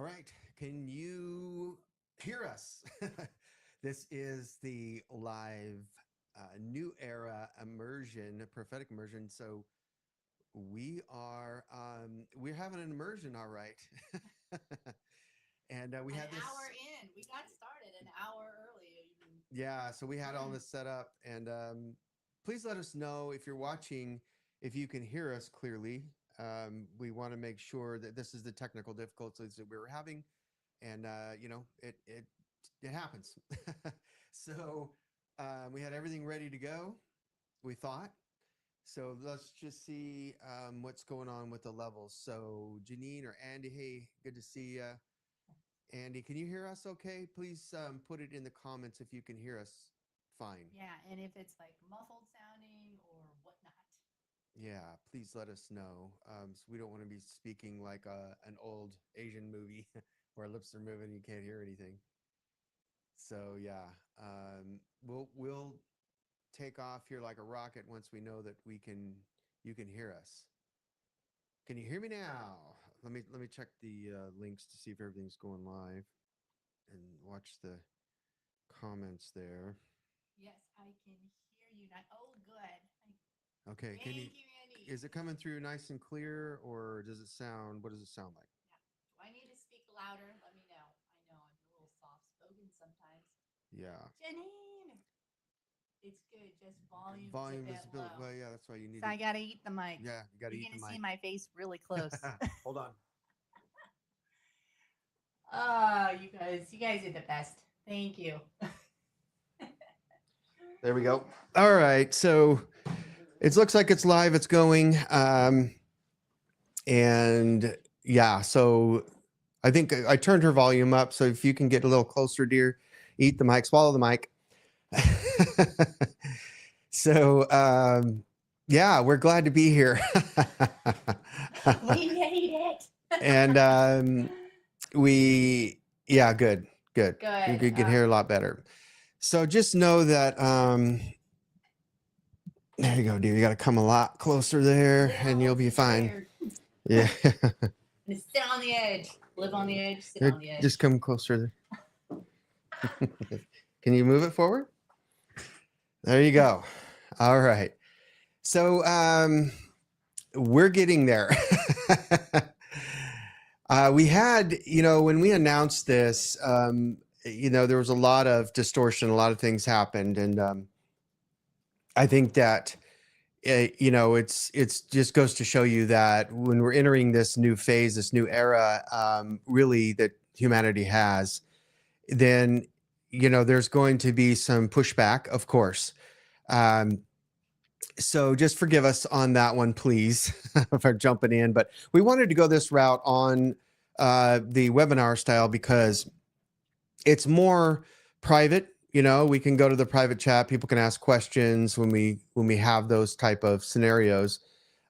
All right. Can you hear us? This is the live new era immersion, prophetic immersion. So we're having an immersion, all right. And we An had this hour in. We got started an hour early. yeah, so we had all this set up, and please let us know if you're watching, if you can hear us clearly. We want to make sure that this is the technical difficulties that we were having, and it happens. So we had everything ready to go, we thought. So let's just see what's going on with the levels. So Janine or Andy, hey, good to see you. Andy, can you hear us okay? Please put it in the comments if you can hear us fine. Yeah, and if it's like muffled sounding or whatnot. Yeah, please let us know. So we don't want to be speaking like an old Asian movie where our lips are moving and you can't hear anything. So yeah, we'll take off here like a rocket once we know that you can hear us. Can you hear me now? Let me check the links to see if everything's going live and watch the comments there. Yes, I can hear you now. Oh, good. Okay, Thank you, Andy. is it coming through nice and clear, or what does it sound like? Yeah. Do I need to speak louder? Let me know. I know I'm a little soft spoken sometimes. Yeah. Janine, it's good. Just volume Volume is a bit visibility. low. Well, yeah, that's why you need So it. I gotta eat the mic. Yeah, you got to You're eat the gonna see mic. my face really close. Hold on. Oh, you guys are the best. Thank you. There we go. All right. So it looks like it's live. It's going. And yeah, so I think I turned her volume up. So if you can get a little closer, dear, eat the mic, swallow the mic. So, yeah, we're glad to be here. We made it. And yeah, good. You Good. can hear a lot better. So just know that, there you go, dear. You got to come a lot closer there and you'll be fine. Yeah. Sit on the edge. Live on the edge. Sit Here, on the edge. just come closer there. Can you move it forward? There you go. All right. So we're getting there. We had, when we announced this, there was a lot of distortion, a lot of things happened. And I think that, it's just goes to show you that when we're entering this new phase, this new era, really that humanity has, then, there's going to be some pushback, of course. So just forgive us on that one, please, for jumping in. But we wanted to go this route on the webinar style because it's more private. We can go to the private chat. People can ask questions when we have those type of scenarios.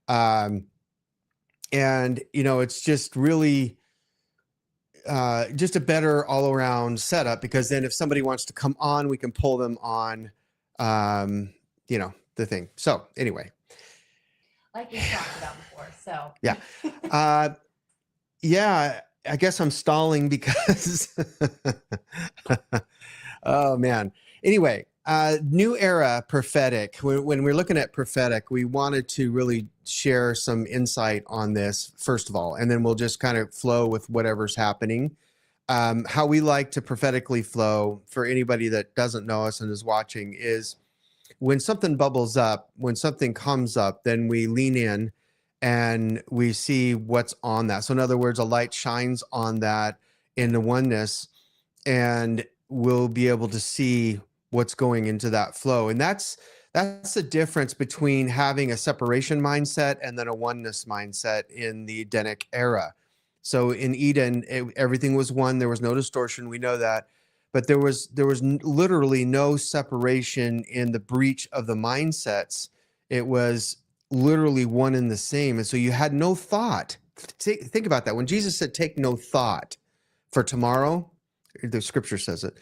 And, it's just really just a better all around setup, because then if somebody wants to come on, we can pull them on, the thing. So anyway, like we talked about before. So yeah. Yeah, I guess I'm stalling because oh man. Anyway, new era prophetic. When we're looking at prophetic, we wanted to really share some insight on this first of all, and then we'll just kind of flow with whatever's happening. How we like to prophetically flow, for anybody that doesn't know us and is watching, is when something bubbles up, when something comes up, then we lean in and we see what's on that. So in other words, a light shines on that in the oneness, and we'll be able to see what's going into that flow. And that's the difference between having a separation mindset and then a oneness mindset in the Edenic era. So in Eden, everything was one. There was no distortion. We know that. But there was literally no separation in the breach of the mindsets. It was literally one and the same. And so you had no thought. Think about that. When Jesus said, take no thought for tomorrow, the scripture says it,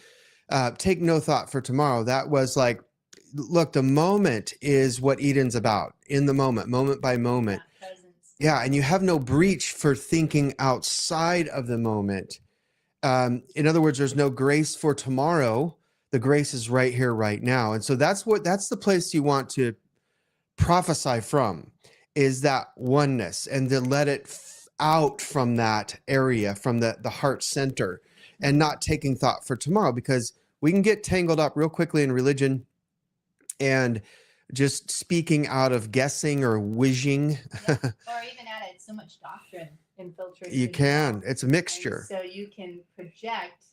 take no thought for tomorrow. That was like, look, the moment is what Eden's about. In the moment by moment. Yeah, and you have no breach for thinking outside of the moment. In other words, there's no grace for tomorrow. The grace is right here, right now. And so that's the place you want to prophesy from, is that oneness, and to let it out from that area, from the heart center, and not taking thought for tomorrow, because we can get tangled up real quickly in religion and just speaking out of guessing or wishing. Yeah. Or even added so much doctrine infiltration. You can. It's a And mixture. so you can project,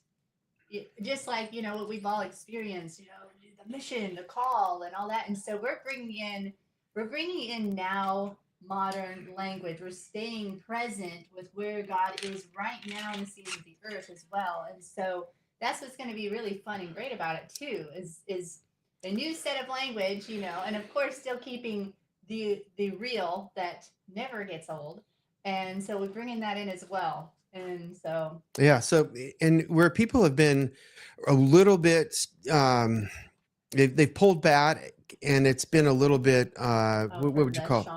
just like, what we've all experienced, the mission, the call, and all that. And so we're bringing in now modern language. We're staying present with where God is right now in the scene of the earth as well. And so that's what's going to be really fun and great about it too, is a new set of language, and of course still keeping the real that never gets old. And so we're bringing that in as well. And so Yeah. So, and where people have been a little bit, they've pulled back, and it's been a little bit, what would you call it?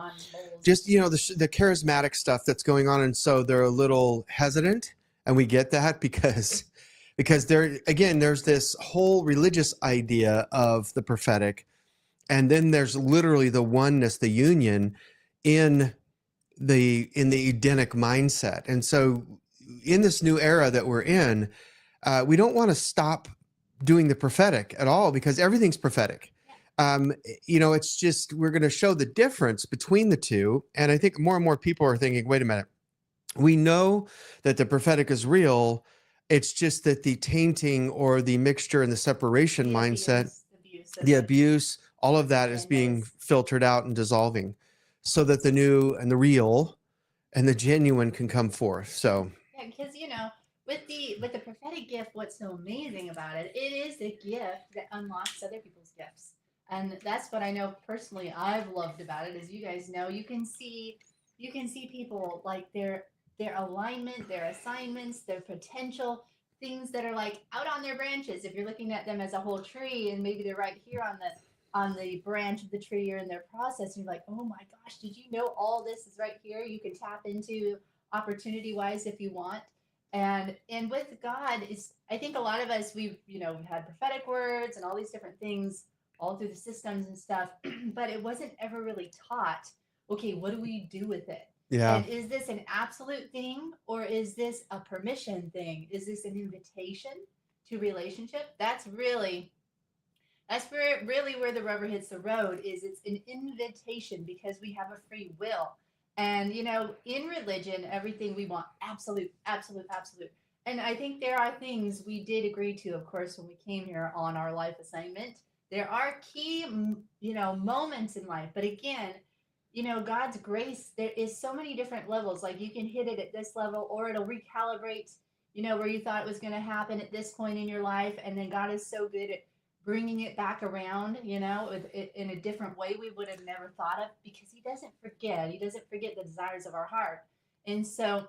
Just, the charismatic stuff that's going on. And so they're a little hesitant, and we get that because there's this whole religious idea of the prophetic. And then there's literally the oneness, the union in the Edenic mindset. And so in this new era that we're in, we don't want to stop doing the prophetic at all, because everything's prophetic. It's just, we're going to show the difference between the two. And I think more and more people are thinking, wait a minute, we know that the prophetic is real. It's just that the tainting or the mixture and the separation mindset, the abuse, all of that is being filtered out and dissolving, so that the new and the real and the genuine can come forth. So yeah, because with the prophetic gift, what's so amazing about it, it is a gift that unlocks other people's gifts. And that's what I know personally I've loved about it. As you guys know, you can see people, like their alignment, their assignments, their potential, things that are like out on their branches. If you're looking at them as a whole tree, and maybe they're right here on the branch of the tree, or in their process, and you're like, oh my gosh, did you know all this is right here? You can tap into opportunity wise if you want. And with God, is, I think a lot of us, we've had prophetic words and all these different things all through the systems and stuff, but it wasn't ever really taught, okay, what do we do with it? yeah. And is this an absolute thing, or is this a permission thing? Is this an invitation to relationship? That's where the rubber hits the road, is it's an invitation, because we have a free will. And in religion, everything we want absolute, absolute, absolute. And I think there are things we did agree to, of course, when we came here on our life assignment. There are key moments in life, but again, God's grace, there is so many different levels. Like, you can hit it at this level, or it'll recalibrate, where you thought it was going to happen at this point in your life. And then God is so good at bringing it back around, in a different way we would have never thought of, because he doesn't forget the desires of our heart. And so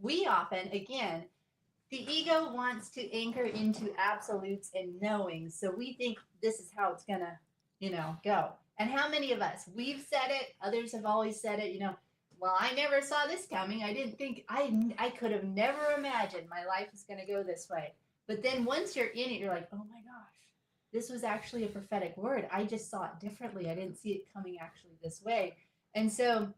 we often, again, the ego wants to anchor into absolutes and knowing. So we think this is how it's going to, go. And how many of us, we've said it, others have always said it, well, I never saw this coming. I didn't think, I could have never imagined my life is going to go this way. But then once you're in it, you're like, oh my gosh, this was actually a prophetic word. I just saw it differently. I didn't see it coming actually this way. And so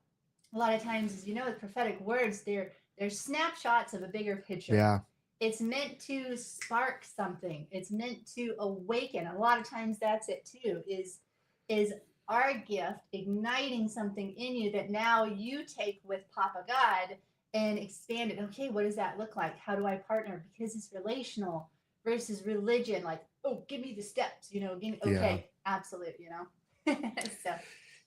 a lot of times, as with prophetic words, they're snapshots of a bigger picture. Yeah. It's meant to spark something. It's meant to awaken. A lot of times that's it too, is our gift igniting something in you that now you take with Papa God and expand it. Okay, what does that look like? How do I partner? Because it's relational versus religion. Like, oh, give me the steps, give me, okay, absolute, so.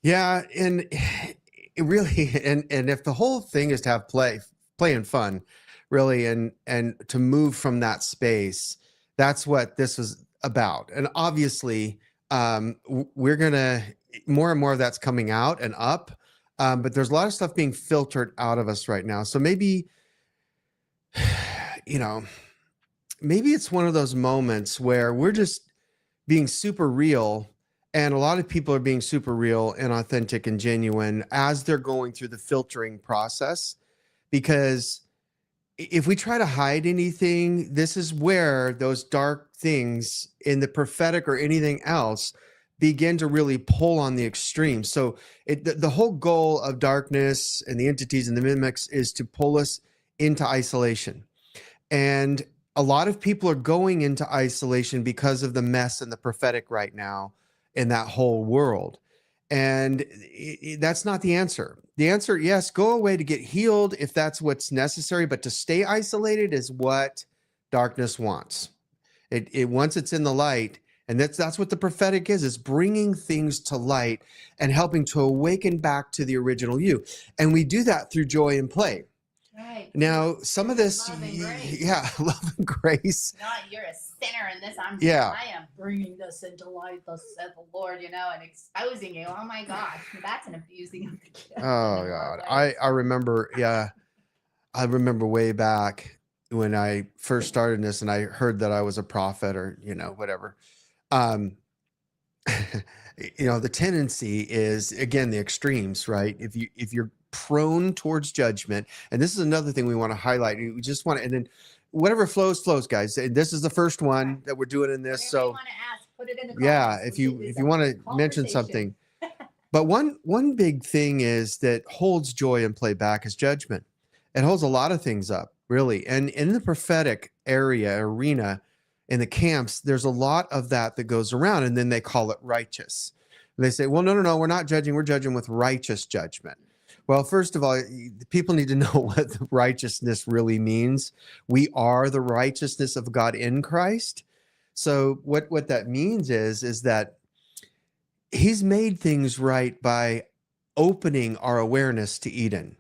Yeah. And it really, and if the whole thing is to have play and fun, really, and to move from that space, that's what this was about. And obviously, we're gonna, more and more of that's coming out and up, but there's a lot of stuff being filtered out of us right now. So maybe, maybe it's one of those moments where we're just being super real, And a lot of people are being super real and authentic and genuine as they're going through the filtering process. Because if we try to hide anything, this is where those dark things in the prophetic or anything else begin to really pull on the extremes. So the whole goal of darkness and the entities and the mimics is to pull us into isolation. And a lot of people are going into isolation because of the mess in the prophetic right now in that whole world. And that's not the answer. The answer, yes, go away to get healed if that's what's necessary, but to stay isolated is what darkness wants. It once it's in the light, and that's what the prophetic is bringing things to light and helping to awaken back to the original you. And we do that through joy and play. Right. Now, some of this, Love and grace. yeah, love and grace. Not you're a sinner in this. Yeah. I am bringing this into light, thus said the Lord, you know, and exposing you. Oh my gosh, that's an abusing of the gift. Oh God, I remember. Yeah, I remember way back when I first started this, and I heard that I was a prophet, or whatever. The tendency is, again, the extremes, right? If you're prone towards judgment, and this is another thing we want to highlight. We just want to, and then whatever flows, guys. This is the first one that we're doing in this. Whatever So you want to ask, put it in the yeah, comments. if you want to mention something, but one big thing is that holds joy and play back is judgment. It holds a lot of things up, really, and in the prophetic arena. In the camps, there's a lot of that goes around, and then they call it righteous. And they say, well, no, we're not judging. We're judging with righteous judgment. Well, first of all, people need to know what the righteousness really means. We are the righteousness of God in Christ. So what that means is that he's made things right by opening our awareness to Eden.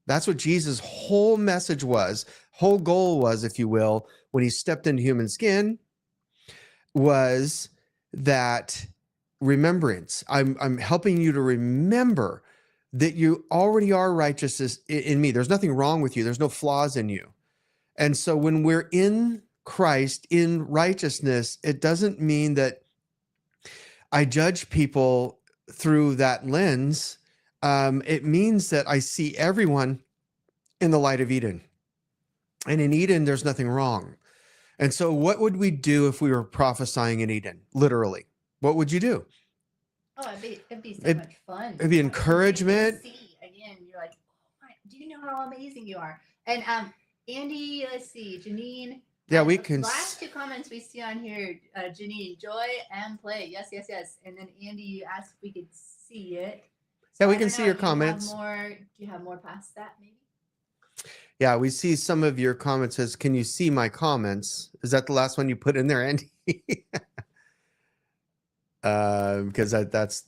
That's what Jesus' whole message was, whole goal was, if you will, when he stepped into human skin, was that remembrance. I'm helping you to remember that you already are righteous in me. There's nothing wrong with you. There's no flaws in you. And so when we're in Christ, in righteousness, it doesn't mean that I judge people through that lens. It means that I see everyone in the light of Eden. And in Eden, there's nothing wrong. And so what would we do if we were prophesying in Eden? Literally, what would you do? Oh, it'd be so much fun. It'd be encouragement. Again, you're like, oh my, do you know how amazing you are? And Andy, let's see, Janine. Yeah, we can. Last two comments we see on here, Janine, joy and play. Yes. And then Andy, you asked if we could see it. So yeah, we can see your comments. Do you have more past that, maybe? Yeah, we see some of your comments. Says, can you see my comments? Is that the last one you put in there, Andy? Because that's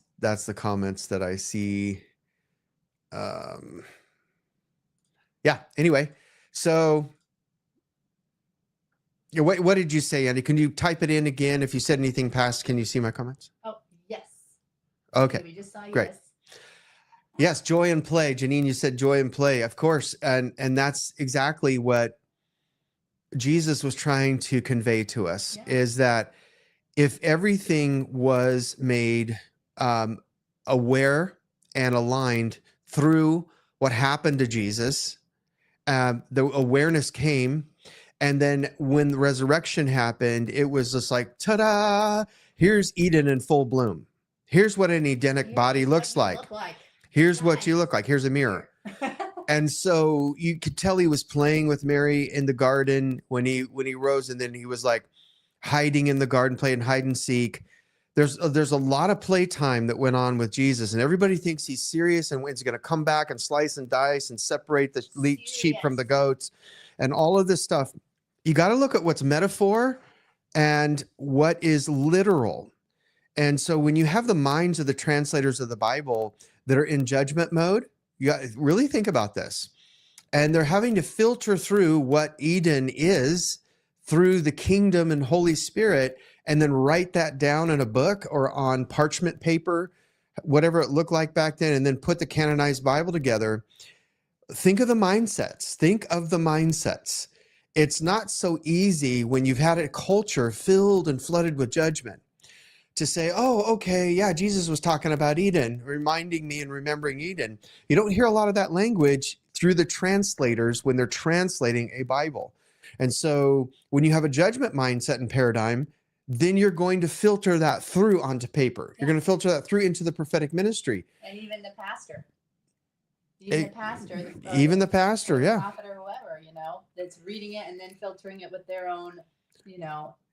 the comments that I see. Yeah. Anyway, so yeah, what did you say, Andy? Can you type it in again? If you said anything past, can you see my comments? Oh, yes. Okay. We just saw Great. Yes. Yes, joy and play. Janine, you said joy and play, of course. And that's exactly what Jesus was trying to convey to us, is that if everything was made aware and aligned through what happened to Jesus, the awareness came. And then when the resurrection happened, it was just like, ta-da, here's Eden in full bloom. Here's what an Edenic body looks like. Here's what you look like. Here's a mirror. And so you could tell he was playing with Mary in the garden when he rose, and then he was like hiding in the garden, playing hide and seek. There's a lot of playtime that went on with Jesus, and everybody thinks he's serious and he's going to come back and slice and dice and separate the sheep from the goats and all of this stuff. You got to look at what's metaphor and what is literal. And so when you have the minds of the translators of the Bible that are in judgment mode, you got to really think about this. And they're having to filter through what Eden is through the kingdom and Holy Spirit, and then write that down in a book or on parchment paper, whatever it looked like back then, and then put the canonized Bible together. Think of the mindsets. It's not so easy when you've had a culture filled and flooded with judgment. to say, oh, okay, yeah, Jesus was talking about Eden, reminding me and remembering Eden. You don't hear a lot of that language through the translators when they're translating a Bible. And so when you have a judgment mindset and paradigm, then you're going to filter that through onto paper. You're going to filter that through into the prophetic ministry. And even the pastor. The prophet or whoever, that's reading it and then filtering it with their own,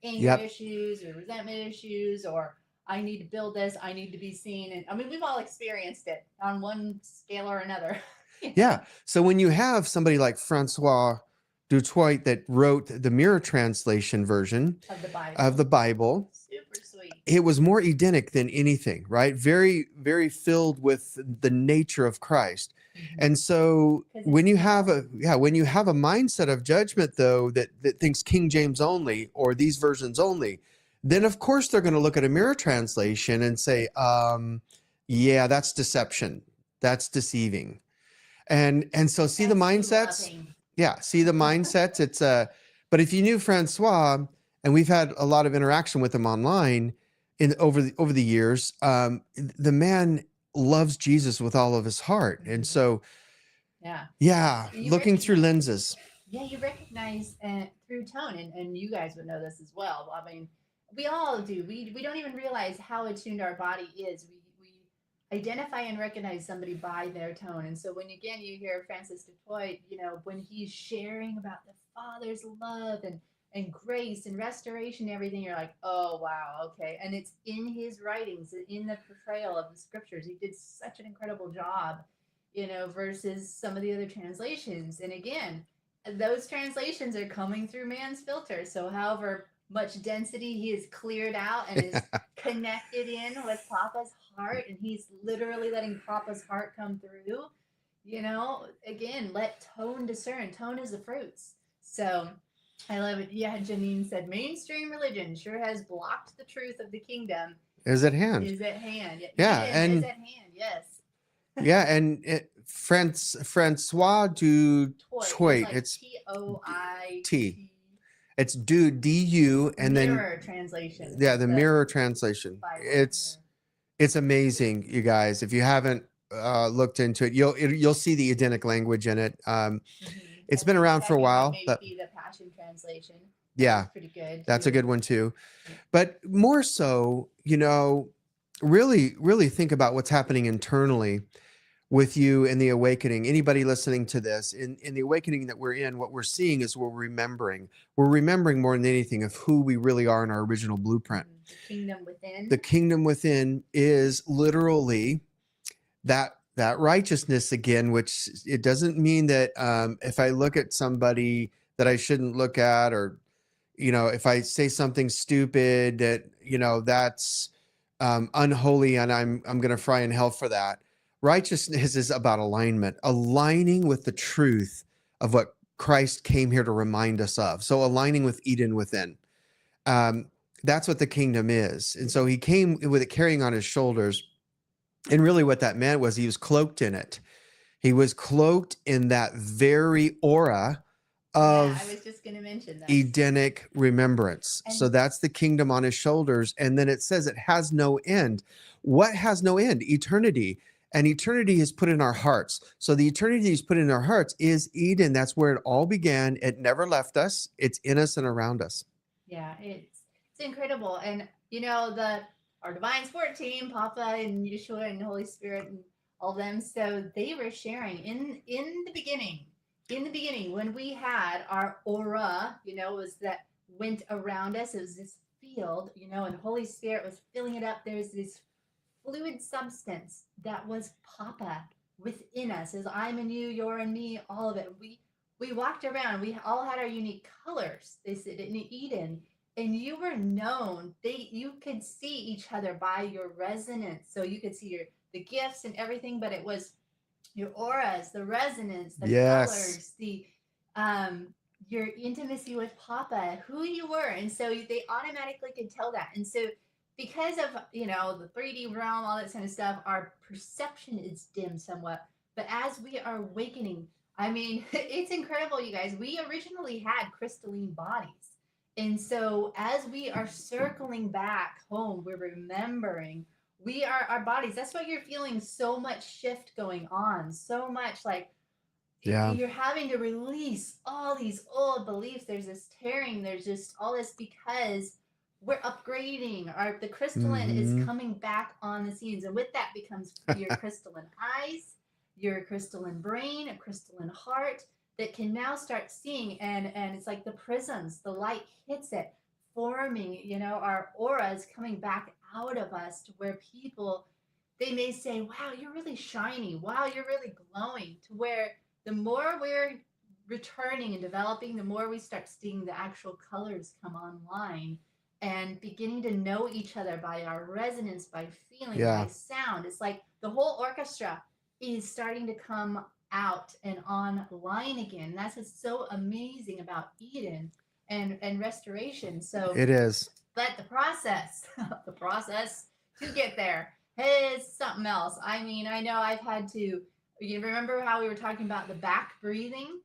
anger issues or resentment issues, or I need to build this, I need to be seen. And I mean, we've all experienced it on one scale or another. Yeah. So when you have somebody like Francois Dutoit that wrote the Mirror translation version of the Bible, super sweet. It was more Edenic than anything, right? Very, very filled with the nature of Christ. And so when you have a mindset of judgment, though, that thinks King James only or these versions only, then of course they're going to look at a Mirror translation and say, yeah, that's deception. That's deceiving. And so see the mindsets. Yeah, see the mindsets. It's but if you knew Francois, and we've had a lot of interaction with him online over the years, the man loves Jesus with all of his heart. And so looking through lenses. Yeah, you recognize through tone, and you guys would know this as well. I mean, we all do. We don't even realize how attuned our body is. We identify and recognize somebody by their tone. And so when again you hear Francis Dutoit, when he's sharing about the Father's love and grace and restoration and everything, you're like, oh wow, okay. And it's in his writings, in the portrayal of the scriptures. He did such an incredible job, versus some of the other translations. And again, those translations are coming through man's filter. So however much density he has cleared out and is connected in with Papa's heart, and he's literally letting Papa's heart come through, again, let tone discern. Tone is the fruits. So I love it. Yeah, Janine said, mainstream religion sure has blocked the truth of the kingdom. Is at hand. Is at hand. Yeah, and is at hand, yes. Yeah, and Francois Dutoit. It's T-O-I-T. It's D-U, and then Mirror translation. Yeah, the Mirror translation. It's amazing, you guys. If you haven't looked into it, you'll see the Edenic language in it. It's been around for a while, but the Passion translation. Yeah, pretty good. That's a good one too. But more so, really, really think about what's happening internally with you in the awakening. Anybody listening to this, in the awakening that we're in, what we're seeing is we're remembering. We're remembering more than anything of who we really are in our original blueprint. The kingdom within. The kingdom within is literally that righteousness again, which it doesn't mean that if I look at somebody that I shouldn't look at, or if I say something stupid that that's unholy and I'm going to fry in hell for that. Righteousness is about alignment, aligning with the truth of what Christ came here to remind us of. So aligning with Eden within. That's what the kingdom is. And so he came with it carrying on his shoulders. And really what that meant was he was cloaked in it. He was cloaked in that very aura of I was just going to mention that. Edenic remembrance. So that's the kingdom on his shoulders. And then it says it has no end. What has no end? Eternity. And eternity is put in our hearts. So the eternity is put in our hearts is Eden. That's where it all began. It never left us. It's in us and around us. Yeah, it's incredible. And our Divine Sport team, Papa and Yeshua and Holy Spirit and all them, so they were sharing in the beginning. In the beginning, when we had our aura, was that went around us. It was this field, and Holy Spirit was filling it up. There's this fluid substance that was Papa within us, as I'm in you, you're in me, all of it. We walked around. We all had our unique colors. They said in Eden, and you were known. You could see each other by your resonance. So you could see the gifts and everything, but it was your auras, the resonance, the colors, the your intimacy with Papa, who you were. And so they automatically could tell that. And so because of the 3D realm, all that kind of stuff, our perception is dim somewhat. But as we are awakening, I mean, it's incredible, you guys. We originally had crystalline bodies, And so as we are circling back home, we're remembering we are our bodies. That's why you're feeling so much shift going on, so much like Yeah. you're having to release all these old beliefs. There's this tearing, there's just all this because we're upgrading. The crystalline is Mm-hmm. coming back on the scenes. And with that becomes your crystalline eyes, your crystalline brain, a crystalline heart that can now start seeing. And it's like the prisms, the light hits it, forming, our aura is coming back out of us to where people, they may say, wow, you're really shiny. Wow, you're really glowing, to where the more we're returning and developing, the more we start seeing the actual colors come online and beginning to know each other by our resonance, by feeling, by Yeah. sound. It's like the whole orchestra is starting to come out and online again. That's what's so amazing about Eden and restoration. So, It is. but the process, the process to get there is something else. I mean, I know I've had to, you remember how we were talking about the back breathing?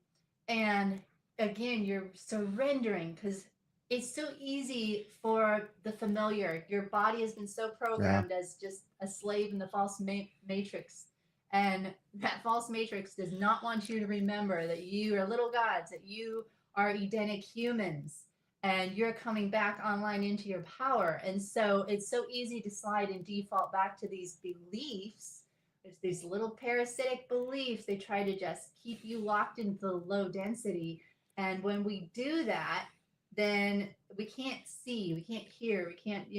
And again, you're surrendering because it's so easy for the familiar. Your body has been so Yeah. programmed as just a slave in the false matrix. And that false matrix does not want you to remember that you are little gods, that you are Edenic humans, and you're coming back online into your power. And so it's so easy to slide and default back to these beliefs. There's these little parasitic beliefs. They try to just keep you locked into the low density. And when we do that, then we can't see, we can't hear, we can't,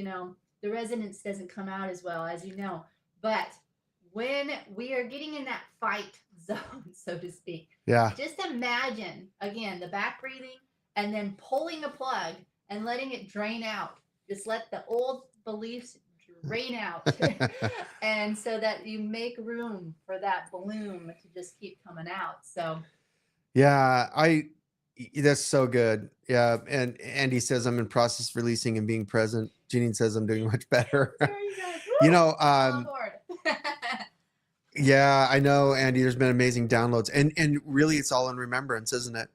the resonance doesn't come out as well, as you know. But when we are getting in that fight zone, so to speak, Yeah. just imagine, again, the back breathing and then pulling a plug and letting it drain out. Just let the old beliefs drain out. And so that you make room for that bloom to just keep coming out. So, Yeah. That's so good. Yeah. And Andy says I'm in process of releasing and being present. Janine says I'm doing much better. very good. You know, All on board. yeah, I know, Andy, there's been amazing downloads, and really it's all in remembrance, isn't it?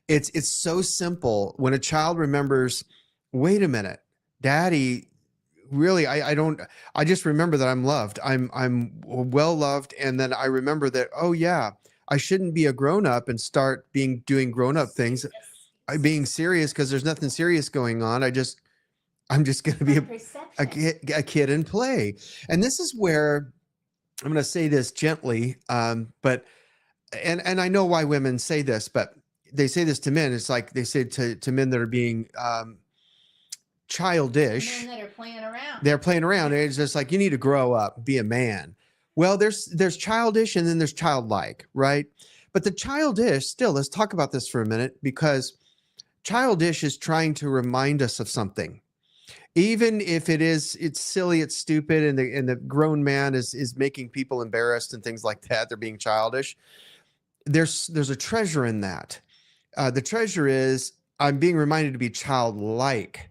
It's so simple. When a child remembers, wait a minute, daddy, really, I just remember that I'm loved. I'm well loved. And then I remember that, oh yeah, I shouldn't be a grown up and start doing grown up things. Yes. Being serious because there's nothing serious going on. I'm just going to be a kid and play. And this is where I'm going to say this gently, but I know why women say this, but they say this to men. It's like they say to men that are being childish. Men that are playing around. They're playing around. It's just like, you need to grow up, be a man. Well, there's childish and then there's childlike, right? But the childish, still, let's talk about this for a minute, because childish is trying to remind us of something. Even if it's silly, it's stupid, and the grown man is making people embarrassed and things like that. They're being childish. There's a treasure in that. The treasure is I'm being reminded to be childlike.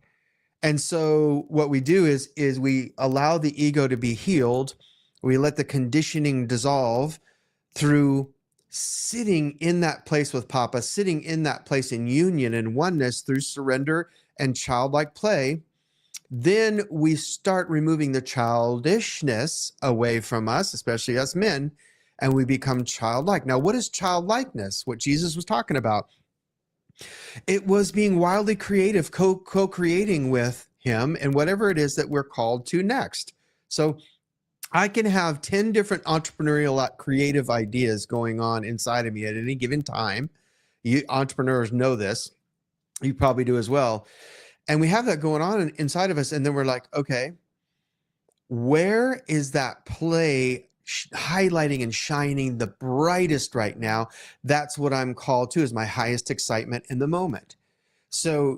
And so what we do is we allow the ego to be healed. We let the conditioning dissolve through sitting in that place with Papa, sitting in that place in union and oneness through surrender and childlike play. Then we start removing the childishness away from us, especially us men, and we become childlike. Now, what is childlikeness? What Jesus was talking about. It was being wildly creative, co-creating with him and whatever it is that we're called to next. So I can have 10 different entrepreneurial creative ideas going on inside of me at any given time. You entrepreneurs know this. You probably do as well. And we have that going on inside of us. And then we're like, okay, where is that play highlighting and shining the brightest right now? That's what I'm called to, is my highest excitement in the moment. So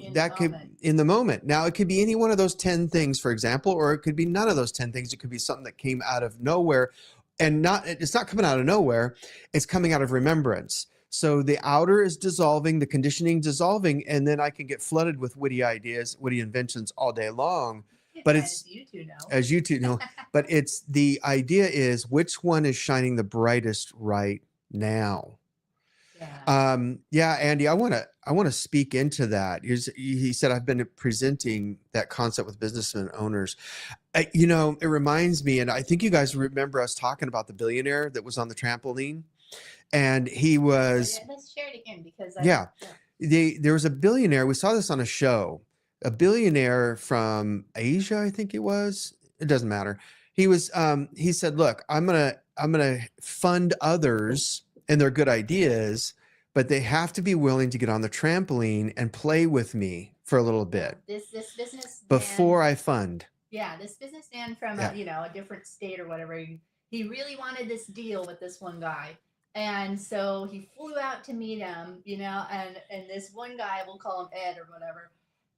in the moment. Now, it could be any one of those 10 things, for example, or it could be none of those 10 things. It could be something that came out of nowhere, and it's not coming out of nowhere. It's coming out of remembrance. So the outer is dissolving, the conditioning dissolving, and then I can get flooded with witty ideas, witty inventions all day long. But as you two know, but it's the idea is which one is shining the brightest right now. Yeah, Andy, I want to speak into that. He said, I've been presenting that concept with businessmen owners. It reminds me, and I think you guys remember us talking about the billionaire that was on the trampoline, and he was, Let's share it again because yeah, there was a billionaire. We saw this on a show, a billionaire from Asia, I think it was. It doesn't matter. He said, look, I'm gonna fund others and their good ideas, but they have to be willing to get on the trampoline and play with me for a little bit this business before I fund. Yeah, this businessman from a different state or whatever, he really wanted this deal with this one guy. And so he flew out to meet him, and this one guy, we'll call him Ed or whatever.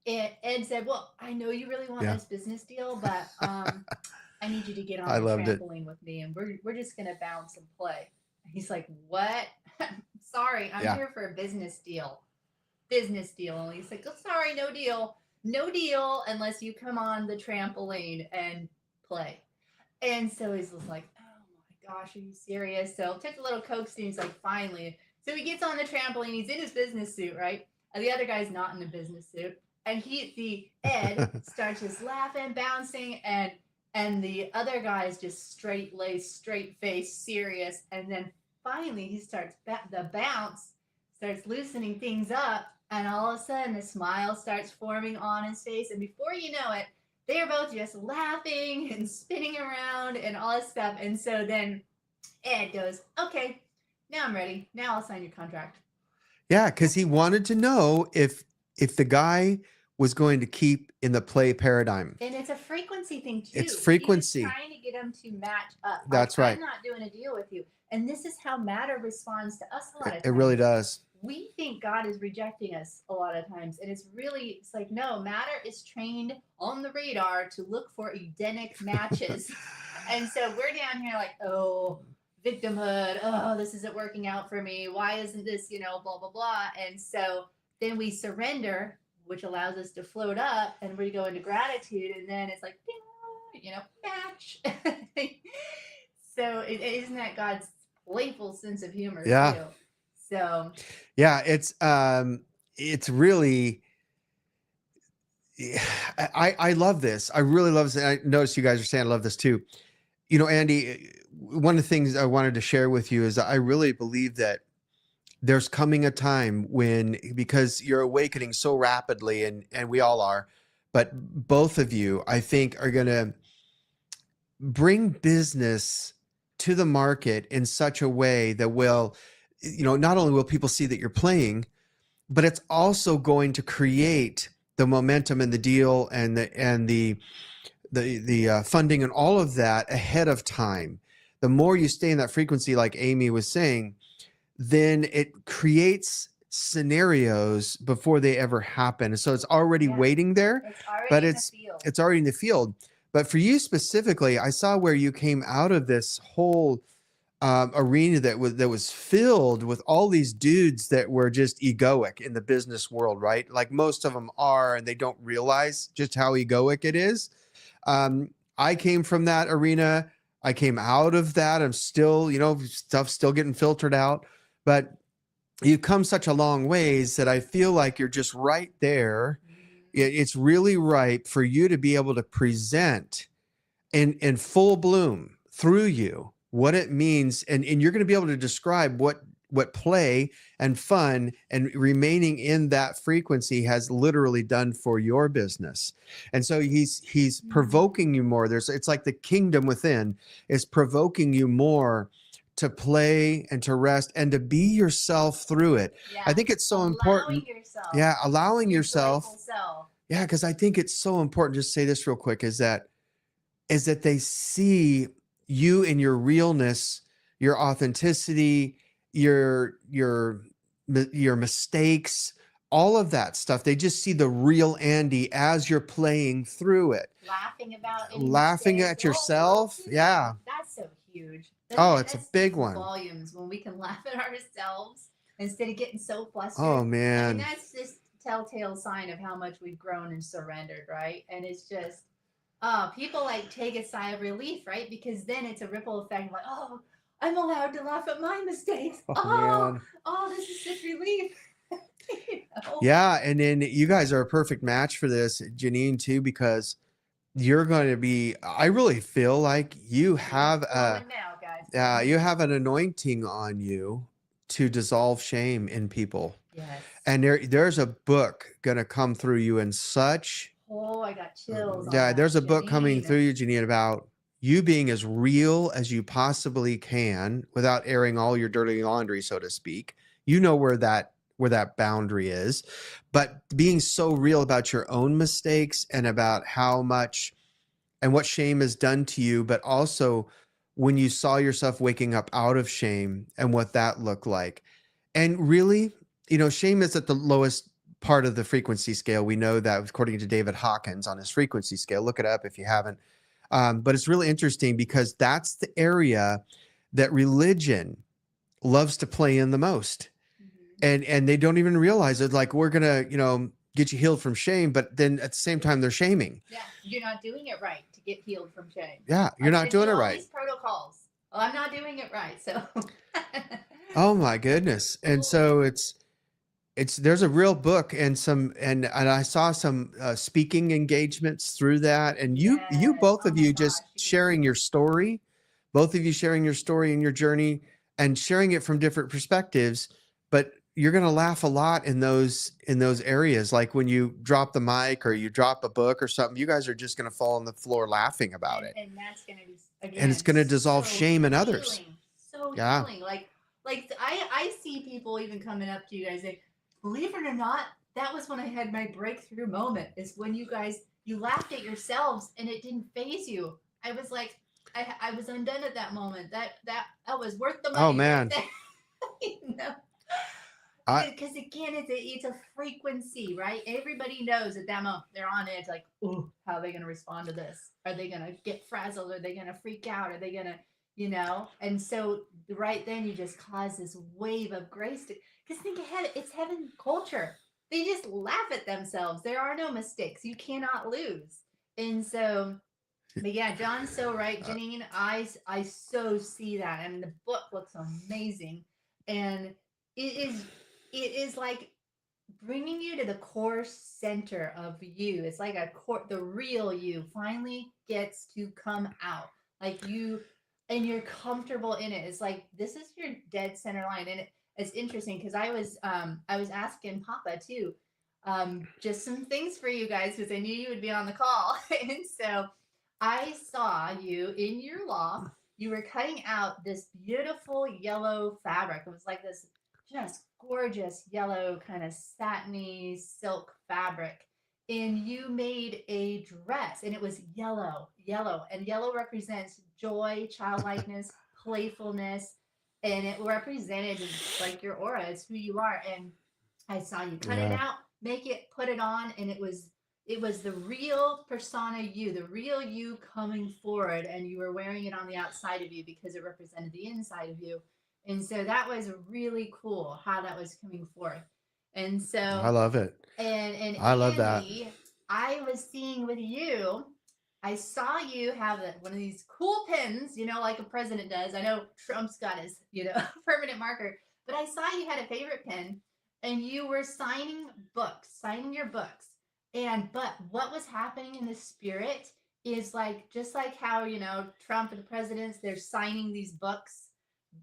Ed said, well, I know you really want this business deal, but I need you to get on the trampoline with me, and we're just gonna bounce and play. And he's like, what? Sorry, I'm here for a business deal. Business deal. And he's like, oh, sorry, no deal. No deal unless you come on the trampoline and play. And so he's just like, oh my gosh, are you serious? So took a little coaxing. He's like, finally. So he gets on the trampoline. He's in his business suit, right? And the other guy's not in a business suit. And Ed starts just laughing, bouncing, and the other guy's just straight laced, straight face, serious. And then finally he starts the bounce starts loosening things up. And all of a sudden, a smile starts forming on his face. And before you know it, they are both just laughing and spinning around and all this stuff. And so then Ed goes, okay, now I'm ready. Now I'll sign your contract. Yeah, because he wanted to know if the guy was going to keep in the play paradigm. And it's a frequency thing, too. It's frequency. He was trying to get him to match up. That's right. I'm not doing a deal with you. And this is how matter responds to us a lot of times. It really does. We think God is rejecting us a lot of times. And it's like, no, matter is trained on the radar to look for Edenic matches. And so we're down here like, oh, victimhood. Oh, this isn't working out for me. Why isn't this, blah, blah, blah. And so then we surrender, which allows us to float up, and we go into gratitude. And then it's like, match. So isn't that God's playful sense of humor too? So yeah, it's really, I love this. I really love this. I notice you guys are saying I love this too. Andy, one of the things I wanted to share with you is that I really believe that there's coming a time when, because you're awakening so rapidly, and we all are, but both of you, I think, are going to bring business to the market in such a way that will, not only will people see that you're playing, but it's also going to create the momentum and the deal and the funding and all of that ahead of time. The more you stay in that frequency, like Amy was saying, then it creates scenarios before they ever happen. So it's already waiting there, it's already in the field. But for you specifically, I saw where you came out of this whole arena that was filled with all these dudes that were just egoic in the business world, right? Like most of them are, and they don't realize just how egoic it is. I came from that arena. I came out of that. I'm still, stuff still getting filtered out, but you've come such a long ways that I feel like you're just right there. It's really ripe for you to be able to present in full bloom through you what it means, and you're going to be able to describe what play and fun and remaining in that frequency has literally done for your business. And so he's provoking you more. It's like the kingdom within is provoking you more to play and to rest and to be yourself through it. I think it's so important. Allowing yourself. Yeah, because I think it's so important. Just say this real quick, is that they see you in your realness, your authenticity, your mistakes, all of that stuff. They just see the real Andy as you're playing through it. Laughing at yourself. Yeah. That's so huge. It's a big one. Volumes when we can laugh at ourselves instead of getting so flustered. Oh man. And that's just telltale sign of how much we've grown and surrendered, right? And it's just people like take a sigh of relief, right? Because then it's a ripple effect, like, oh, I'm allowed to laugh at my mistakes. Oh man. This is such relief. You know? Yeah, and then you guys are a perfect match for this, Janine, too, because you're going to be. I really feel like you have Flowing now, guys. you have an anointing on you to dissolve shame in people. Yes. And there's a book gonna come through you in such. Oh, I got chills. On Yeah, that, there's a book coming Janine. through you, Janine, about you being as real as you possibly can without airing all your dirty laundry, so to speak. You know where that boundary is, but being so real about your own mistakes and about how much and what shame has done to you, but also when you saw yourself waking up out of shame and what that looked like. And really, shame is at the lowest part of the frequency scale. We know that according to David Hawkins on his frequency scale. Look it up if you haven't. But it's really interesting because that's the area that religion loves to play in the most. And they don't even realize it. Like, we're gonna, get you healed from shame, but then at the same time they're shaming. Yeah, you're not doing it right to get healed from shame. Yeah, you're not doing it right. These protocols. Well, I'm not doing it right, so. Oh my goodness. And so there's a real book and I saw some speaking engagements through that. And you both of you just sharing your story, both of you sharing your story and your journey and sharing it from different perspectives. But you're going to laugh a lot in those areas. Like when you drop the mic or you drop a book or something, you guys are just going to fall on the floor laughing about it. And that's going to be, again, and it's going to dissolve shame in others. So healing. Like I see people even coming up to you guys like, believe it or not, that was when I had my breakthrough moment, is when you laughed at yourselves and it didn't faze you. I was like, I was undone at that moment. That was worth the money. Oh man. You know? Because again, it's a frequency, right? Everybody knows at that moment they're on edge, like, oh, how are they going to respond to this? Are they going to get frazzled? Are they going to freak out? Are they going to, And so right then you just cause this wave of grace. Because think ahead, it's heaven culture. They just laugh at themselves. There are no mistakes. You cannot lose. And so, but yeah, John's so right, Janine. I so see that, and the book looks amazing, and it is like bringing you to the core center of you. It's like the real you finally gets to come out, like you, and you're comfortable in it. It's like this is your dead center line, and it's interesting because I was asking Papa too, just some things for you guys because I knew you would be on the call, and so I saw you in your loft. You were cutting out this beautiful yellow fabric. It was like this just gorgeous yellow kind of satiny silk fabric. And you made a dress and it was yellow, and yellow represents joy, childlikeness, playfulness. And it represented like your aura. It's who you are. And I saw you cut it out, make it, put it on. And it was the real persona you, the real you coming forward. And you were wearing it on the outside of you because it represented the inside of you. And so that was really cool how that was coming forth. And so I love it. And I love that. I was seeing with you, I saw you have one of these cool pens, like a president does. I know Trump's got his, permanent marker, but I saw you had a favorite pen and you were signing your books. But what was happening in the spirit is like, just like how, Trump and the presidents, they're signing these books,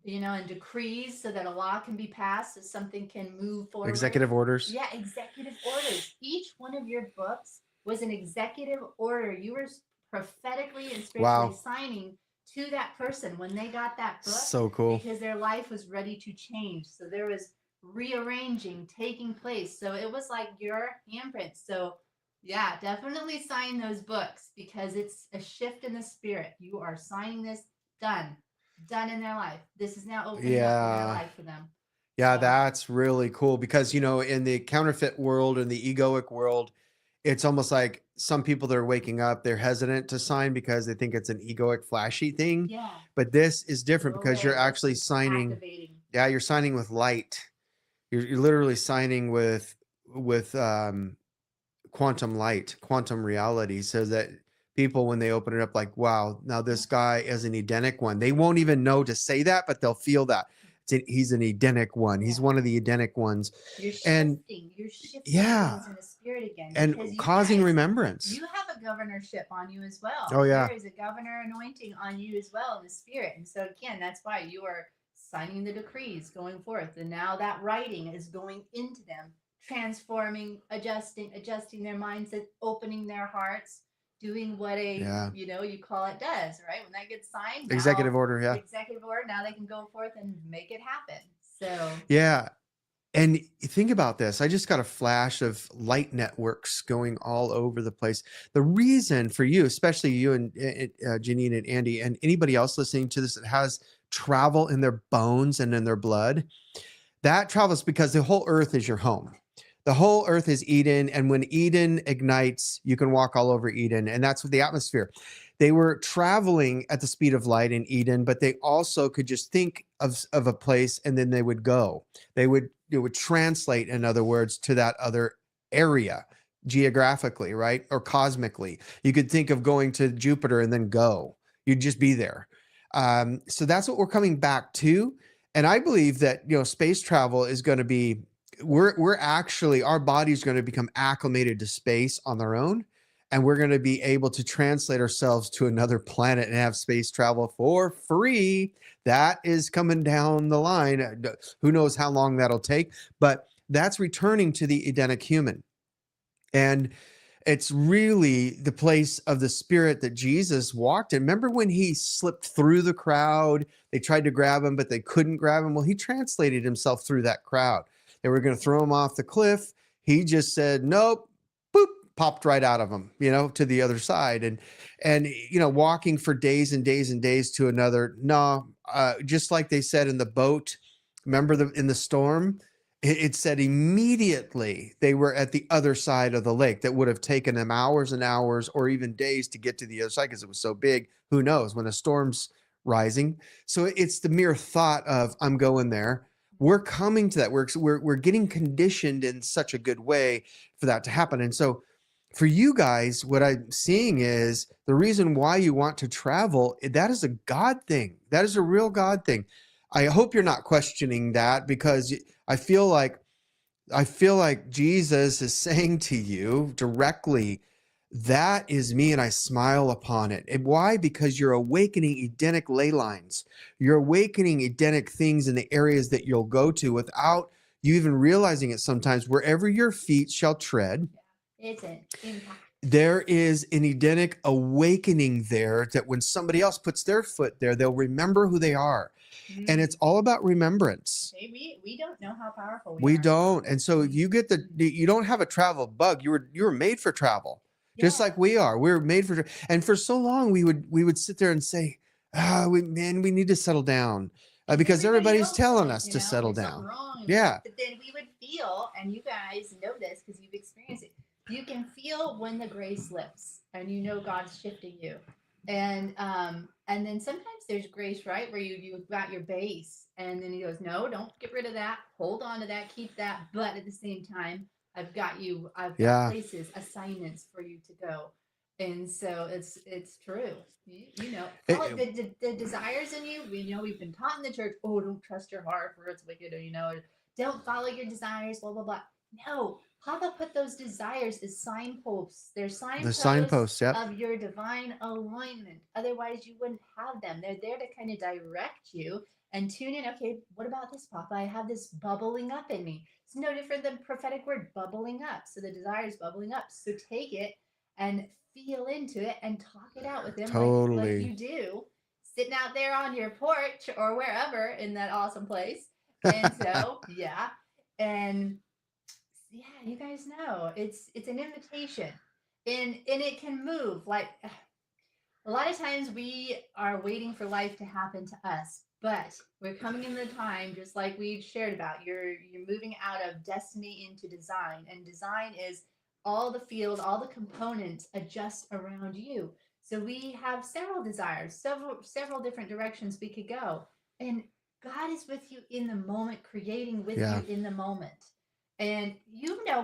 and decrees so that a law can be passed, so something can move forward. Executive orders. Yeah, executive orders. Each one of your books was an executive order. You were prophetically and spiritually signing to that person when they got that book. So cool. Because their life was ready to change. So there was rearranging taking place. So it was like your handprint. So yeah, definitely sign those books because it's a shift in the spirit. You are signing this, done in their life. This is now opening up their life for them. Yeah, that's really cool because, in the counterfeit world and the egoic world, it's almost like some people that are waking up, they're hesitant to sign because they think it's an egoic, flashy thing. Yeah. But this is different because you're actually signing. Activating. Yeah, you're signing with light. You're literally signing with quantum light, quantum reality, so that people when they open it up, like, wow, now this guy is an Edenic one. They won't even know to say that, but they'll feel that. He's an Edenic one. He's one of the Edenic ones. You're And shifting yeah, things in the spirit again, and because you causing guys, remembrance. you have a governorship on you as well. Oh, yeah. There is a governor anointing on you as well in the spirit. And so again, that's why you are signing the decrees going forth. And now that writing is going into them, transforming, adjusting their mindset, opening their hearts, doing what a, you call it does, right? When that gets signed, Executive order, yeah. Executive order, now they can go forth and make it happen. So yeah. And think about this. I just got a flash of light networks going all over the place. The reason for you, especially you and Janine and Andy and anybody else listening to this that has travel in their bones and in their blood, that travels because the whole earth is your home. The whole earth is Eden. And when Eden ignites, you can walk all over Eden. And that's what the atmosphere. They were traveling at the speed of light in Eden, but they also could just think of a place and then they would go. It would translate, in other words, to that other area geographically, right? Or cosmically. You could think of going to Jupiter and then go. You'd just be there. So that's what we're coming back to. And I believe that, space travel is going to be, we're actually, our body's going to become acclimated to space on their own. And we're going to be able to translate ourselves to another planet and have space travel for free. That is coming down the line. Who knows how long that'll take, but that's returning to the Edenic human. And it's really the place of the spirit that Jesus walked in. Remember when he slipped through the crowd? They tried to grab him, but they couldn't grab him. Well, he translated himself through that crowd. They were going to throw him off the cliff. He just said, nope, boop, popped right out of him, to the other side. And walking for days and days and days to another. No, just like they said in the boat, remember in the storm, it said immediately they were at the other side of the lake. That would have taken them hours and hours or even days to get to the other side because it was so big. Who knows when a storm's rising? So it's the mere thought of, I'm going there. We're coming to that. We're getting conditioned in such a good way for that to happen. And so for you guys, what I'm seeing is the reason why you want to travel, that is a God thing. That is a real God thing. I hope you're not questioning that, because I feel like Jesus is saying to you directly, that is me, and I smile upon it. And why? Because you're awakening Edenic ley lines. You're awakening Edenic things in the areas that you'll go to without you even realizing it sometimes. Wherever your feet shall tread, it's an impact. There is an Edenic awakening there, that when somebody else puts their foot there, they'll remember who they are. And it's all about remembrance. We don't know how powerful we don't. And so if you get you don't have a travel bug. You were made for travel, just like we are. We're made for, and for so long we would sit there and say, we need to settle down, because everybody's telling us to settle down. Wrong. Yeah. But then we would feel, and you guys know this because you've experienced it. You can feel when the grace lifts, and God's shifting you. And then sometimes there's grace, right, where you've got your base, and then he goes, no, don't get rid of that, hold on to that, keep that, but at the same time, I've got places, assignments for you to go. And so it's true. The desires in you, we've been taught in the church, don't trust your heart for it's wicked, or don't follow your desires, blah blah blah. No, Papa put those desires as signposts. They're signposts, of your divine alignment. Otherwise, you wouldn't have them. They're there to kind of direct you and tune in. Okay, what about this, Papa? I have this bubbling up in me. It's no different than prophetic word, bubbling up. So the desire is bubbling up. So take it and feel into it and talk it out with him, like you do, sitting out there on your porch or wherever in that awesome place. And so, yeah. And yeah, you guys know it's an invitation, and it can move. Like a lot of times we are waiting for life to happen to us, but we're coming in the time, just like we shared about. You're moving out of destiny into design, and design is all the field, all the components adjust around you. So we have several desires, several different directions we could go, and God is with you in the moment, creating with you in the moment. And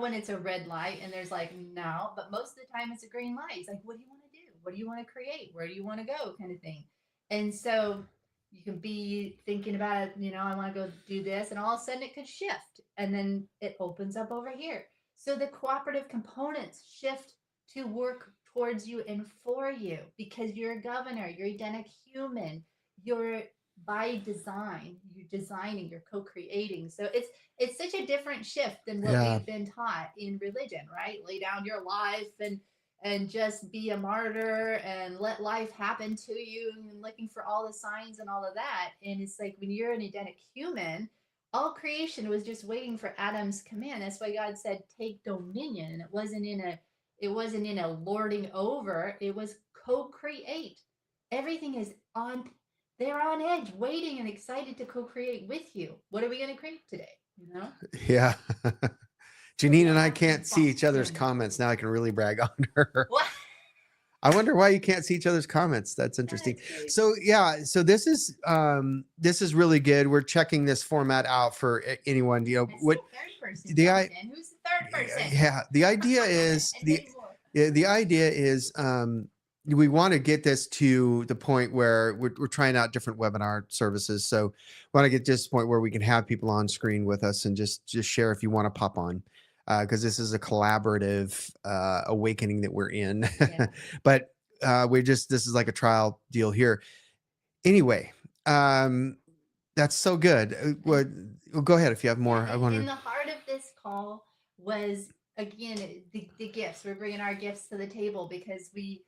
when it's a red light and there's like, no, but most of the time it's a green light. It's like, what do you want to do? what do you want to create? Where do you want to go? Kind of thing. And so you can be thinking about it, I want to go do this, and all of a sudden it could shift, and then it opens up over here. So the cooperative components shift to work towards you and for you because you're a governor, you're Edenic human, you're by design, you're designing, you're co-creating. So it's such a different shift than what Yeah. we've been taught in religion, right? Lay down your life and just be a martyr and let life happen to you and looking for all the signs and all of that. And it's like when you're an Edenic human, all creation was just waiting for Adam's command. That's why God said, take dominion. And it wasn't in a lording over, it was co-create. Everything is on, they're on edge, waiting and excited to co-create with you. What are we going to create today? Yeah. Janine and I can't see each other's Fun. comments. Now I can really brag on her. What? I wonder why you can't see each other's comments. That's interesting. That's great. So yeah, so this is really good. We're checking this format out for anyone. It's What the third person. the Who's the third person? yeah, the idea is And many more. the idea is we want to get this to the point where we're trying out different webinar services. So we want to get to this point where we can have people on screen with us and just share if you want to pop on. Because this is a collaborative awakening that we're in. Yeah. But this is like a trial deal here. Anyway, that's so good. Well, go ahead if you have more. I wonder. In the heart of this call was, again, the gifts. We're bringing our gifts to the table because we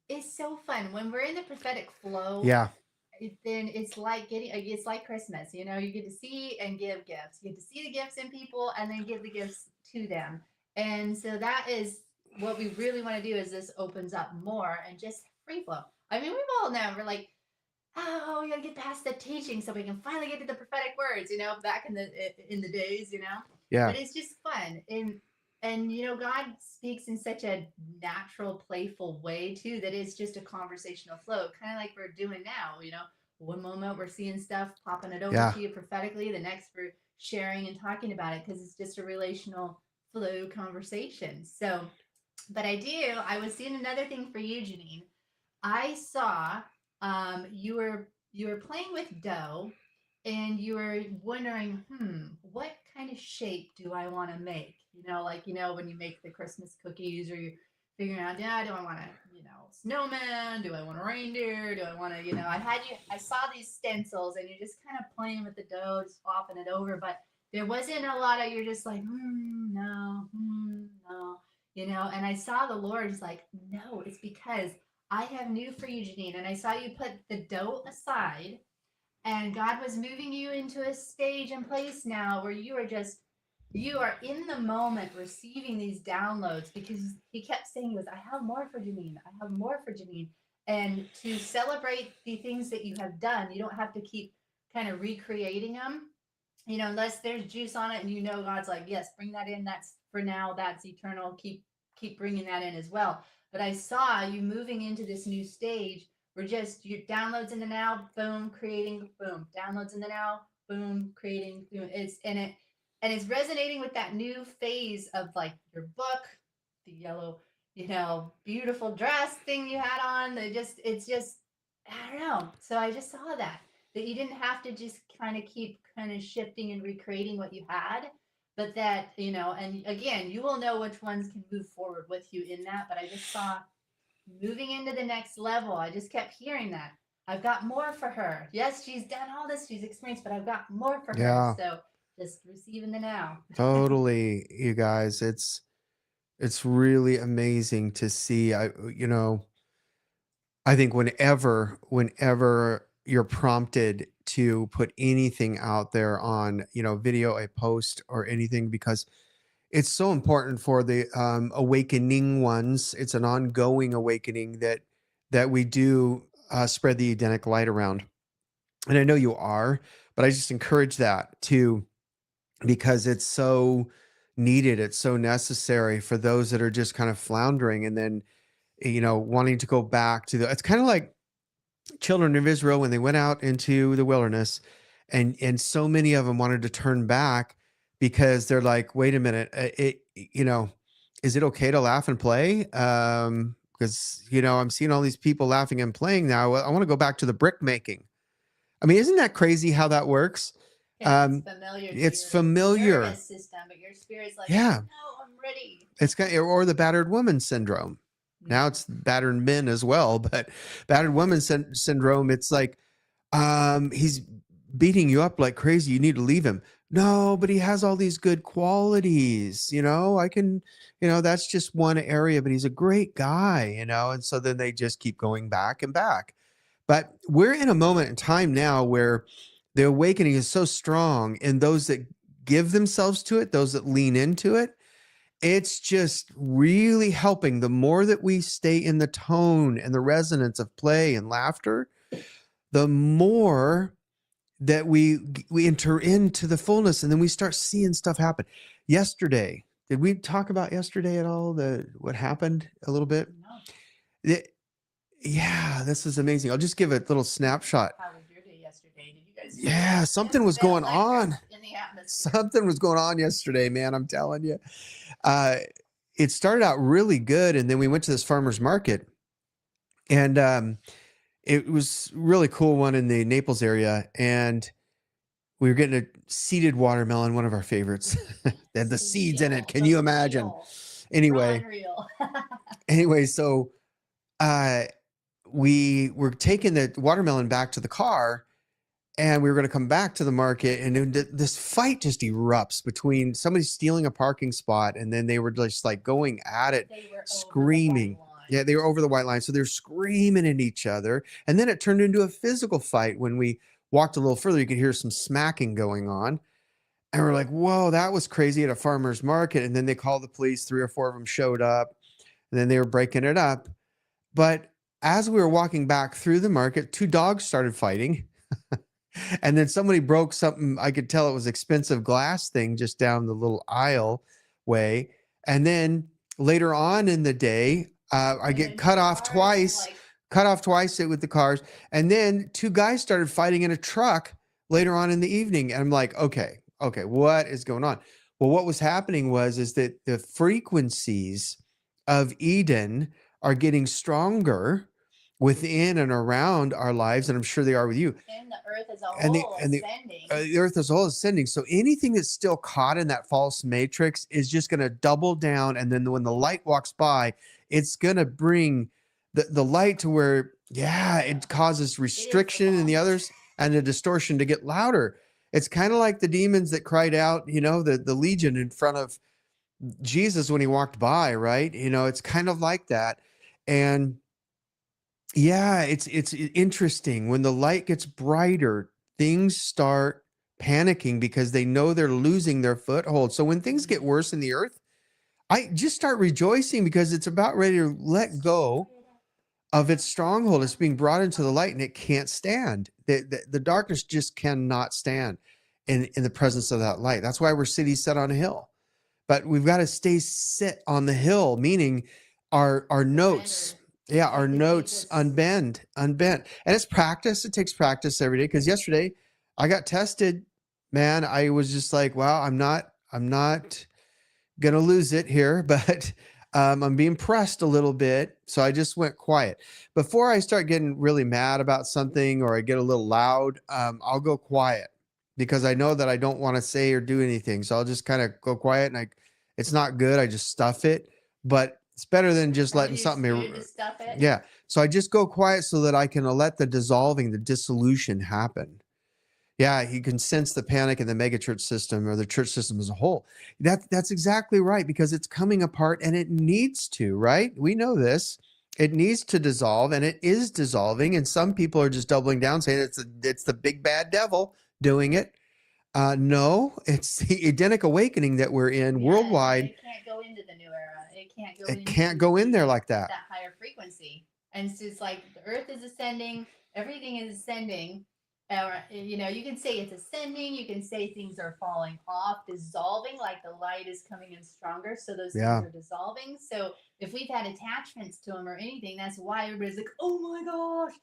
it's so fun when we're in the prophetic flow. Yeah. Then it's like Christmas, you get to see and give gifts. You get to see the gifts in people and then give the gifts to them. And so that is what we really want to do, is this opens up more and just free flow. I mean, we've all known, we're like, oh, we got to get past the teaching so we can finally get to the prophetic words, back in the days, Yeah. But it's just fun. And God speaks in such a natural, playful way too, that it's just a conversational flow, kind of like we're doing now. One moment we're seeing stuff, popping it over to you prophetically. The next we're sharing and talking about it because it's just a relational flow conversation. So, but I was seeing another thing for you, Janine. I saw you were playing with dough, and you were wondering, what kind of shape do I want to make? When you make the Christmas cookies, or you're figuring out, do I want a, snowman? Do I want a reindeer? Do I want to, I saw these stencils, and you're just kind of playing with the dough, just swapping it over, but there wasn't a lot of, you're just like, no, no, and I saw the Lord's like, no, it's because I have new for you, Janine. And I saw you put the dough aside, and God was moving you into a stage and place now where you are in the moment receiving these downloads, because he kept saying, I have more for Janine. I have more for Janine. And to celebrate the things that you have done, you don't have to keep kind of recreating them, unless there's juice on it and God's like, yes, bring that in. That's for now. That's eternal. Keep bringing that in as well. But I saw you moving into this new stage where just your downloads in the now, boom, creating, boom, downloads in the now, boom, creating, boom. It's resonating with that new phase of like your book, the yellow, beautiful dress thing you had on. It's just, I don't know. So I just saw that you didn't have to just kind of keep kind of shifting and recreating what you had, but that, and again, you will know which ones can move forward with you in that. But I just saw moving into the next level. I just kept hearing that. I've got more for her. Yes, she's done all this, she's experienced, but I've got more for her. So just receiving the now. Totally, you guys. It's really amazing to see. I think whenever you're prompted to put anything out there on, video, a post, or anything, because it's so important for the awakening ones. It's an ongoing awakening that we do spread the Edenic light around. And I know you are, but I just encourage that too, because it's so needed. It's so necessary for those that are just kind of floundering, and then, wanting to go back to it's kind of like children of Israel when they went out into the wilderness, and so many of them wanted to turn back because they're like, wait a minute, is it okay to laugh and play? Because because, I'm seeing all these people laughing and playing now. I want to go back to the brick making. I mean, isn't that crazy how that works? It's familiar to It's your familiar. nervous system, but your spirit's like, Yeah. no, I'm ready. It's kind of, or the battered woman syndrome. Now it's battered men as well, but battered woman syndrome, it's like, he's beating you up like crazy. You need to leave him. No, but he has all these good qualities. I can, that's just one area, but he's a great guy, and so then they just keep going back and back. But we're in a moment in time now where the awakening is so strong, and those that give themselves to it, those that lean into it, it's just really helping. The more that we stay in the tone and the resonance of play and laughter, the more that we enter into the fullness, and then we start seeing stuff happen. Yesterday, did we talk about yesterday at all? What happened a little bit? No. Yeah, this is amazing. I'll just give a little snapshot. How was your day yesterday? Did you guys? Yeah, something was going on. In the atmosphere. Something was going on yesterday, man. I'm telling you. It started out really good, and then we went to this farmer's market, and it was really cool one in the Naples area, and we were getting a seeded watermelon, one of our favorites. They had the seeds in it. Can you imagine? Anyway, so we were taking the watermelon back to the car, and we were going to come back to the market, and then this fight just erupts between somebody stealing a parking spot, and then they were just like going at it, screaming. Yeah, they were over the white line. So they're screaming at each other. And then it turned into a physical fight. When we walked a little further, you could hear some smacking going on. And we're like, whoa, that was crazy at a farmer's market. And then they called the police. 3 or 4 of them showed up, and then they were breaking it up. But as we were walking back through the market, 2 dogs started fighting. And then somebody broke something. I could tell it was expensive glass thing just down the little aisle way. And then later on in the day, I get cut off twice with the cars. And then 2 guys started fighting in a truck later on in the evening. And I'm like, okay, what is going on? Well, what was happening is that the frequencies of Eden are getting stronger within and around our lives, and I'm sure they are with you. And the earth as a whole is ascending. The earth as a whole is ascending. So anything that's still caught in that false matrix is just going to double down. And then when the light walks by, it's going to bring the light to where, it causes restriction in the others and the distortion to get louder. It's kind of like the demons that cried out, the legion in front of Jesus when he walked by, right? It's kind of like that. And it's interesting. When the light gets brighter, things start panicking because they know they're losing their foothold. So when things get worse in the earth, I just start rejoicing because it's about ready to let go of its stronghold. It's being brought into the light, and it can't stand. The darkness just cannot stand in the presence of that light. That's why we're cities set on a hill. But we've got to stay sit on the hill, meaning our notes. Yeah, our notes unbent. And it's practice. It takes practice every day. Because yesterday I got tested, man. I was just like, wow, I'm not gonna lose it here, but I'm being pressed a little bit. So I just went quiet. Before I start getting really mad about something or I get a little loud, I'll go quiet because I know that I don't want to say or do anything. So I'll just kind of go quiet, and it's not good. I just stuff it, but it's better than just letting something. Yeah. So I just go quiet so that I can let the dissolving, the dissolution happen. Yeah. You can sense the panic in the megachurch system or the church system as a whole. That's exactly right, because it's coming apart, and it needs to, right? We know this. It needs to dissolve, and it is dissolving. And some people are just doubling down, saying it's the big bad devil doing it. No, it's the Edenic awakening that we're in worldwide. It can't go into the new era. It can't go in there like that. That higher frequency. And it's just like the earth is ascending, everything is ascending. You can say it's ascending. You can say things are falling off, dissolving, like the light is coming in stronger. So those things are dissolving. So if we've had attachments to them or anything, that's why everybody's like, oh my gosh,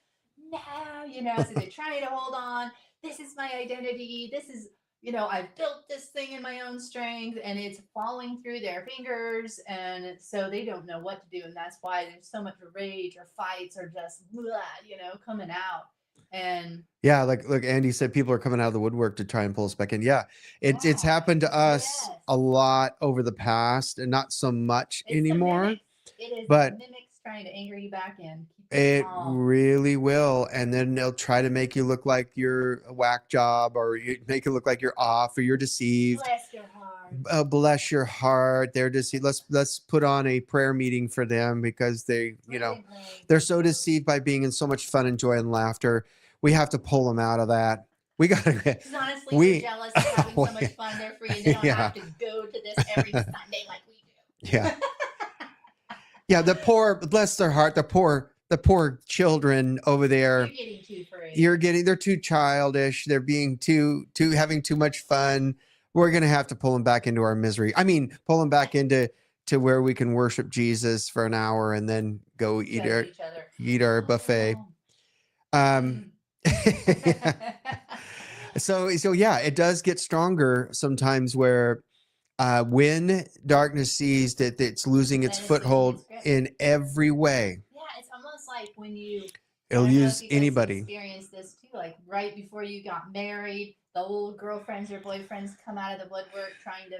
no, so they're trying to hold on. This is my identity. This is I've built this thing in my own strength and it's falling through their fingers. And so they don't know what to do. And that's why there's so much rage or fights or just, blah, coming out. And Yeah, like look, Andy said people are coming out of the woodwork to try and pull us back in. Yeah, it's happened to us yes, a lot over the past, and not so much it's the anymore. mimics. It is the But mimics trying to anchor you back in. Keep it calm. really will, and then they'll try to make you look like you're a whack job, or make it look like you're off, or you're deceived. Bless your heart. Bless your heart. They're deceived. Let's put on a prayer meeting for them because they, they're so deceived by being in so much fun and joy and laughter. We have to pull them out of that. We got to. Because honestly, they're jealous of having so much fun. They're free, and they don't have to go to this every Sunday like we do. Yeah. Yeah. The poor, bless their heart. The poor children over there. You're getting too free. They're too childish. They're being too having too much fun. We're going to have to pull them back into our misery. I mean, pull them back into where we can worship Jesus for an hour and then go eat our buffet. So yeah, it does get stronger sometimes where when darkness sees that it's losing its foothold in every way. Yeah, it's almost like when it'll use anybody. Experience this too, like right before you got married, the old girlfriends or boyfriends come out of the woodwork trying to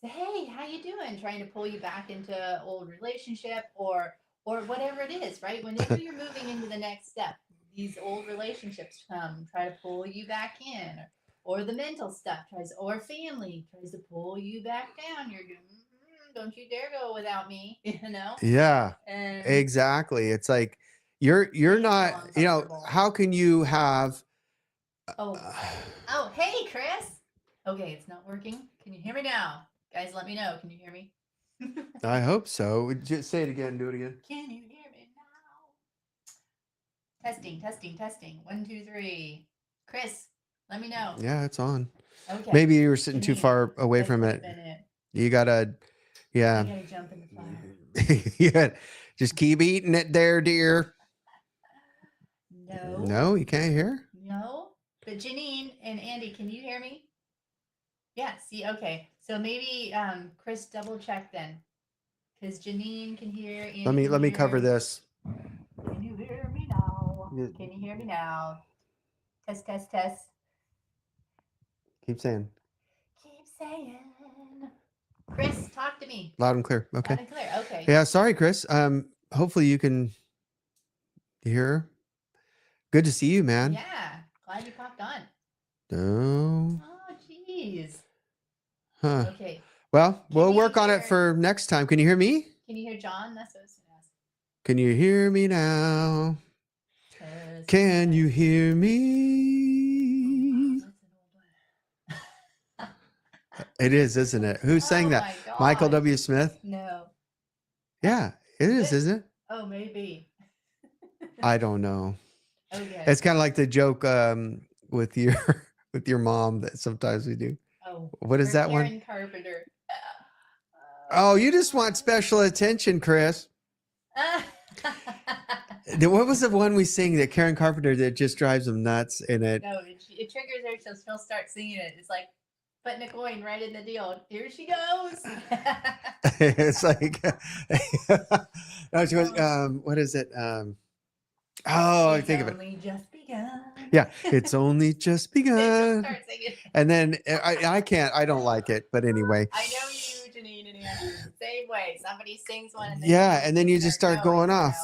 say, "Hey, how you doing?" Trying to pull you back into an old relationship or whatever it is, right? Whenever you're moving into the next step, these old relationships try to pull you back in, or the mental stuff or family tries to pull you back down. You're doing, don't you dare go without me, Yeah, and exactly. It's like you're not, how can you have? Oh, hey, Chris. Okay, it's not working. Can you hear me now? Guys, let me know. Can you hear me? I hope so. Just say it again. Do it again. Can you hear me now? Testing. 1, 2, 3. Chris, let me know. Yeah, it's on. Okay. Maybe you were sitting too far away from it. You gotta, yeah. You gotta jump in the fire. Yeah, just keep eating it there, dear. No, you can't hear. No, but Janine and Andy, can you hear me? Yeah. See, okay. So maybe Chris, double check then, because Janine can hear. Andy let me cover this. Can you hear me now? Can you hear me now? Test. Keep saying. Chris, talk to me. Loud and clear. Okay. Loud and clear. Okay. Yeah. Sorry, Chris. Hopefully you can hear. Good to see you, man. Yeah. Glad you popped on. No. Oh, jeez. Huh. Okay. Well, we'll work on it for next time. Can you hear me? Can you hear John? That's what I was going to ask. Can you hear me now? Can you hear me? It is, isn't it? Who sang that? Michael W. Smith? No. Yeah, it is, isn't it? Oh, maybe. I don't know. Okay. It's kind of like the joke with your mom that sometimes we do. Oh. What is that Karen one? Carpenter. Oh, you just want special attention, Chris. What was the one we sing that Karen Carpenter that just drives them nuts in it? No, it triggers her, so she'll start singing it. It's like putting a coin right in the deal. Here she goes. It's like, no, she goes, what is it? I think of it. It's only just begun. Yeah, it's only just begun. Start singing. And then I don't like it, but anyway. I know you, Janine and Andrew, same way. Somebody sings one. And then you just start going off.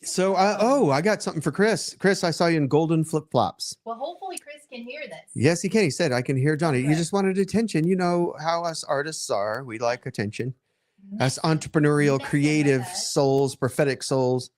So, I got something for Chris. Chris, I saw you in golden flip-flops. Well, hopefully Chris can hear this. Yes, he can. He said, I can hear Johnny. You just wanted attention. You know how us artists are. We like attention. Us entrepreneurial, creative souls, prophetic souls.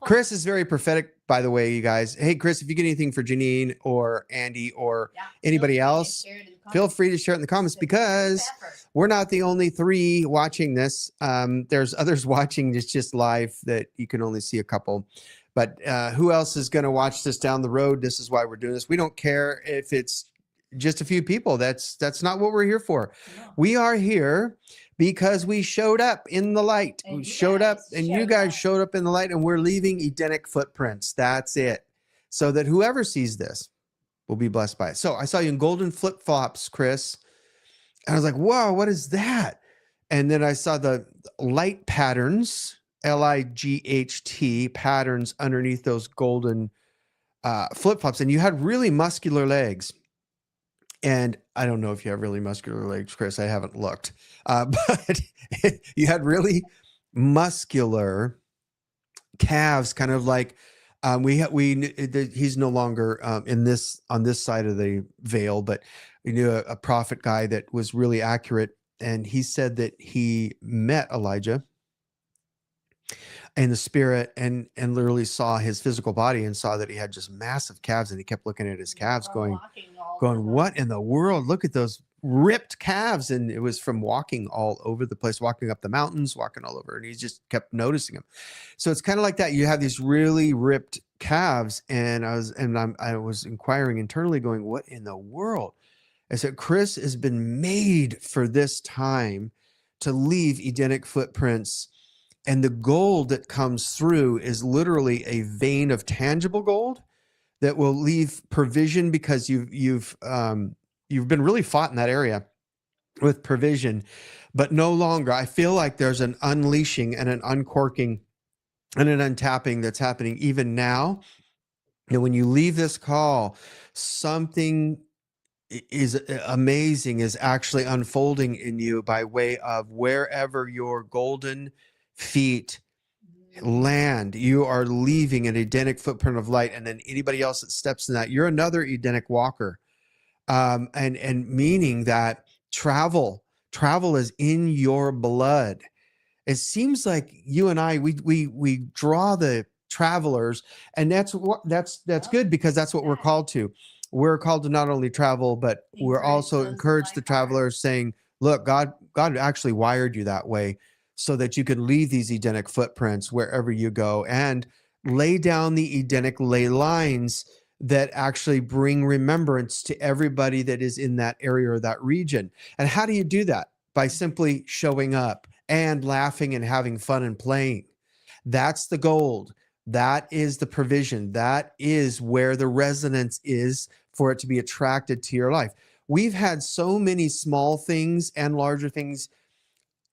Chris is very prophetic, by the way, you guys. Hey, Chris, if you get anything for Janine or Andy or anybody else, feel free to share it in the comments, because we're not the only 3 watching this. There's others watching this just live that you can only see a couple. But who else is going to watch this down the road? This is why we're doing this. We don't care if it's just a few people. That's not what we're here for. No. We are here because we showed up in the light. We showed up, and you guys showed up in the light, and we're leaving Edenic footprints. That's it. so that whoever sees this will be blessed by it. So I saw you in golden flip-flops, Chris. And I was like, whoa, what is that? And then I saw the light patterns, Light patterns underneath those golden flip-flops. And you had really muscular legs. And I don't know if you have really muscular legs, Chris. I haven't looked. But you had really muscular calves, kind of like he's no longer on this side of the veil, but we knew a prophet guy that was really accurate, and he said that he met Elijah in the spirit and literally saw his physical body and saw that he had just massive calves, and he kept looking at his calves going, what in the world? Look at those ripped calves. And it was from walking all over the place, walking up the mountains, walking all over. And he just kept noticing them. So it's kind of like that. You have these really ripped calves. And I was inquiring internally going, what in the world? I said, Chris has been made for this time to leave Edenic footprints. And the gold that comes through is literally a vein of tangible gold that will leave provision, because you've been really fought in that area with provision, but no longer. I feel like there's an unleashing and an uncorking and an untapping that's happening even now. And when you leave this call, something is amazing is actually unfolding in you by way of wherever your golden feet land. You are leaving an Edenic footprint of light, and then anybody else that steps in that, you're another Edenic walker. And meaning that travel is in your blood. It seems like you and I, we draw the travelers, and that's good, because that's what we're called to. We're called to not only travel, but we're also encouraged the travelers, saying, look, God actually wired you that way so that you could leave these Edenic footprints wherever you go and lay down the Edenic ley lines that actually bring remembrance to everybody that is in that area or that region. And how do you do that? By simply showing up and laughing and having fun and playing. That's the gold. That is the provision. That is where the resonance is for it to be attracted to your life. We've had so many small things and larger things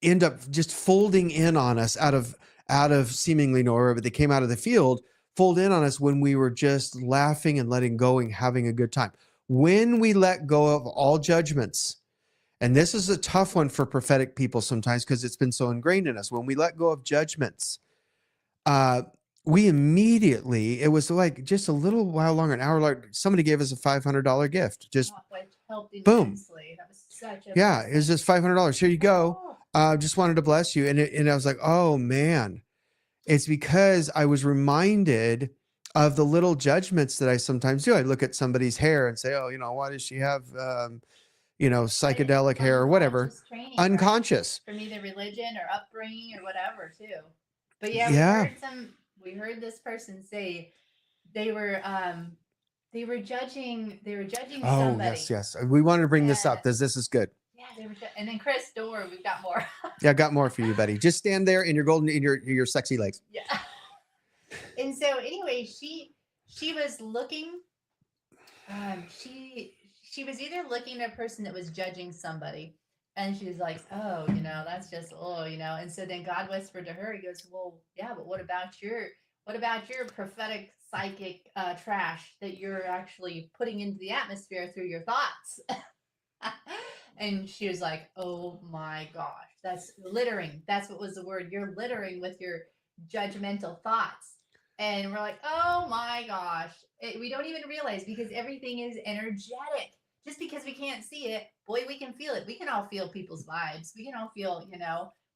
end up just folding in on us out of seemingly nowhere, but they came out of the field, fold in on us when we were just laughing and letting go and having a good time. When we let go of all judgments, and this is a tough one for prophetic people sometimes because it's been so ingrained in us. When we let go of judgments, we immediately, it was like just a little while longer, an hour later, somebody gave us a $500 gift. Just helped boom. Immensely. That was such a yeah, it was just $500. Here you go. Just wanted to bless you. And I was like, oh man, it's because I was reminded of the little judgments that I sometimes do. I look at somebody's hair and say, oh, why does she have, psychedelic hair or whatever? Unconscious. From either religion or upbringing or whatever too. But yeah, we heard this person say they were judging somebody. Yes. We wanted to bring this up because this is good. Yeah, they were, and then Chris, don't worry, we've got more. Yeah, got more for you, buddy. Just stand there in your sexy legs. Yeah. And so anyway, she was looking. She was either looking at a person that was judging somebody, and she was like, oh, that's just And so then God whispered to her. He goes, well, yeah, but what about your prophetic psychic trash that you're actually putting into the atmosphere through your thoughts? And she was like, oh my gosh, that's littering. That's what was the word. You're littering with your judgmental thoughts. And we're like, oh my gosh. We don't even realize, because everything is energetic. Just because we can't see it, boy, we can feel it. We can all feel people's vibes. We can all feel,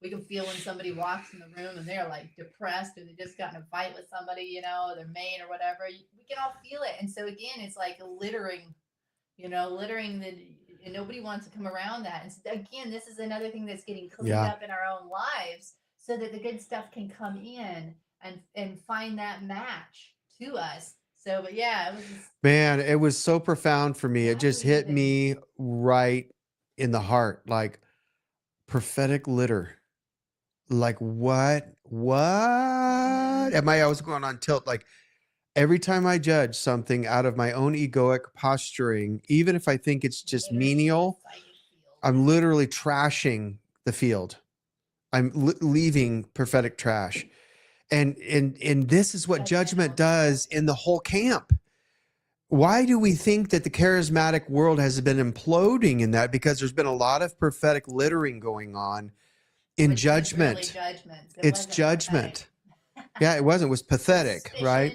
we can feel when somebody walks in the room and they're like depressed, or they just got in a fight with somebody, their mate or whatever. We can all feel it. And so again, it's like littering, and nobody wants to come around that. And so again, this is another thing that's getting cleaned up in our own lives, so that the good stuff can come in and find that match to us. So, but yeah, it was man, it was so profound for me. It just hit me right in the heart, like prophetic litter. Like what? I was going on tilt. Like Every time I judge something out of my own egoic posturing, even if I think it's just Literally menial, decided field. I'm literally trashing the field. I'm leaving prophetic trash. And this is what judgment does in the whole camp. Why do we think that the charismatic world has been imploding in that? Because there's been a lot of prophetic littering going on in Which was judgment. really judgments. It It's wasn't judgment. prophetic. Yeah, it wasn't. It was pathetic, right?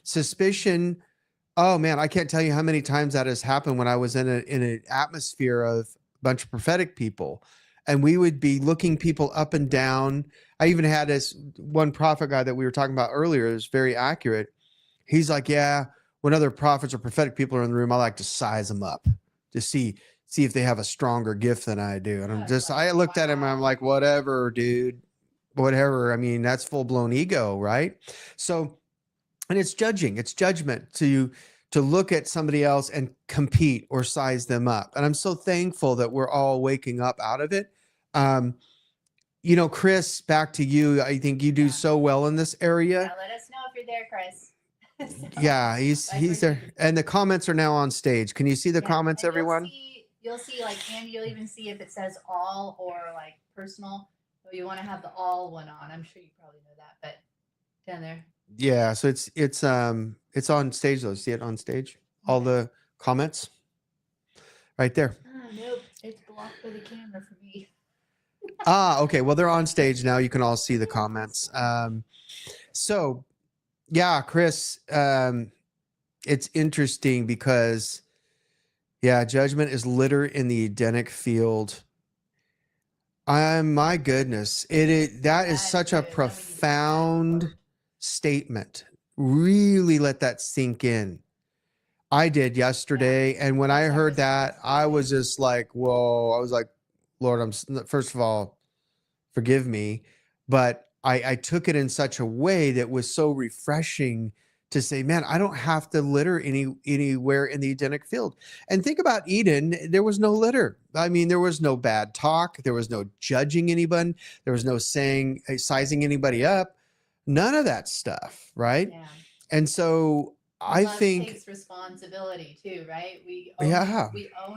Suspicion. Oh man, I can't tell you how many times that has happened when I was in an atmosphere of a bunch of prophetic people, and we would be looking people up and down. I even had this one prophet guy that we were talking about earlier is very accurate. He's like, yeah, when other prophets or prophetic people are in the room, I like to size them up to see if they have a stronger gift than I do. And I looked at him and I'm like, whatever, dude, whatever. I mean, that's full blown ego, right? So, and it's judging, it's judgment to look at somebody else and compete or size them up. And I'm so thankful that we're all waking up out of it. Chris, back to you. I think you do so well in this area. Yeah, let us know if you're there, Chris. Yeah, he's there. And the comments are now on stage. Can you see the comments, everyone? You'll see like, and you'll even see if it says all or like personal. So you want to have the all one on. I'm sure you probably know that, but down there. Yeah, so it's on stage though. See it on stage? All the comments right there. Nope, it's blocked by the camera for me. Okay. Well, they're on stage now. You can all see the comments. So yeah, Chris, it's interesting because judgment is litter in the Edenic field. My goodness, that is such a profound statement. Really let that sink in. I did yesterday, and when I heard that, I was just like, whoa. I was like, Lord, first of all, forgive me, but I took it in such a way that was so refreshing to say, man, I don't have to litter anywhere in the Edenic field. And think about Eden. There was no litter. I mean, there was no bad talk. There was no judging anyone. There was no sizing anybody up. None of that stuff, right? Yeah. And so I think takes responsibility too, right? We own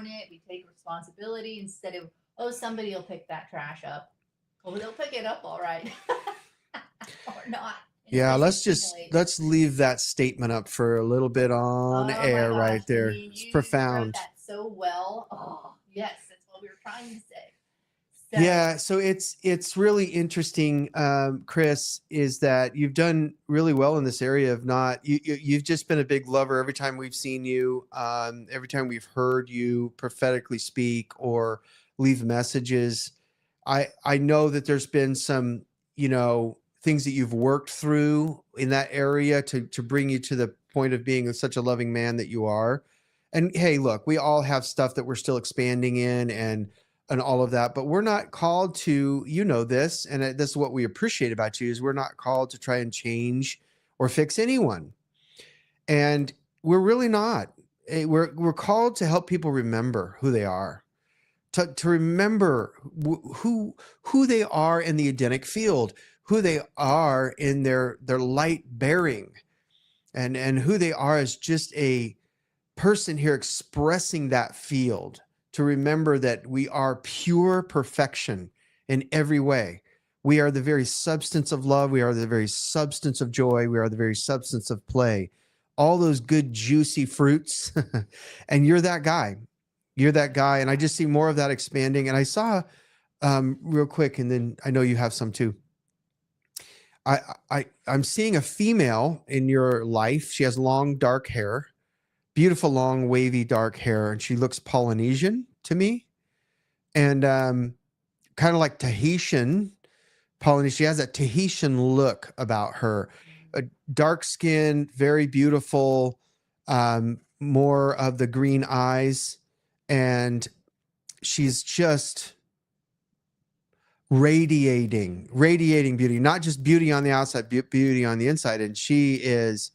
it. We take responsibility instead of, oh, somebody will pick that trash up. Well, they'll pick it up all right. Or not. Yeah, let's leave that statement up for a little bit on air right there. It's profound. Wrote that so well. Oh, yes, that's what we were trying to say. Yeah, so it's really interesting, Chris, is that you've done really well in this area of you've just been a big lover every time we've seen you, every time we've heard you prophetically speak or leave messages. I know that there's been some, things that you've worked through in that area to bring you to the point of being such a loving man that you are. And hey, look, we all have stuff that we're still expanding in and all of that, but we're not called to, this, and this is what we appreciate about you, is we're not called to try and change or fix anyone. And we're really not. We're called to help people remember who they are, to remember who they are in the Edenic field, who they are in their light bearing, and who they are as just a person here expressing that field. To remember that we are pure perfection in every way. We are the very substance of love. We are the very substance of joy. We are the very substance of play. All those good, juicy fruits. And you're that guy. You're that guy. And I just see more of that expanding. And I saw real quick, and then I know you have some too. I'm seeing a female in your life. She has long, dark hair. Beautiful, long, wavy, dark hair, and she looks Polynesian to me, and kind of like Tahitian. Polynesian. She has that Tahitian look about her. A dark skin, very beautiful, more of the green eyes, and she's just radiating beauty. Not just beauty on the outside, beauty on the inside, and she is.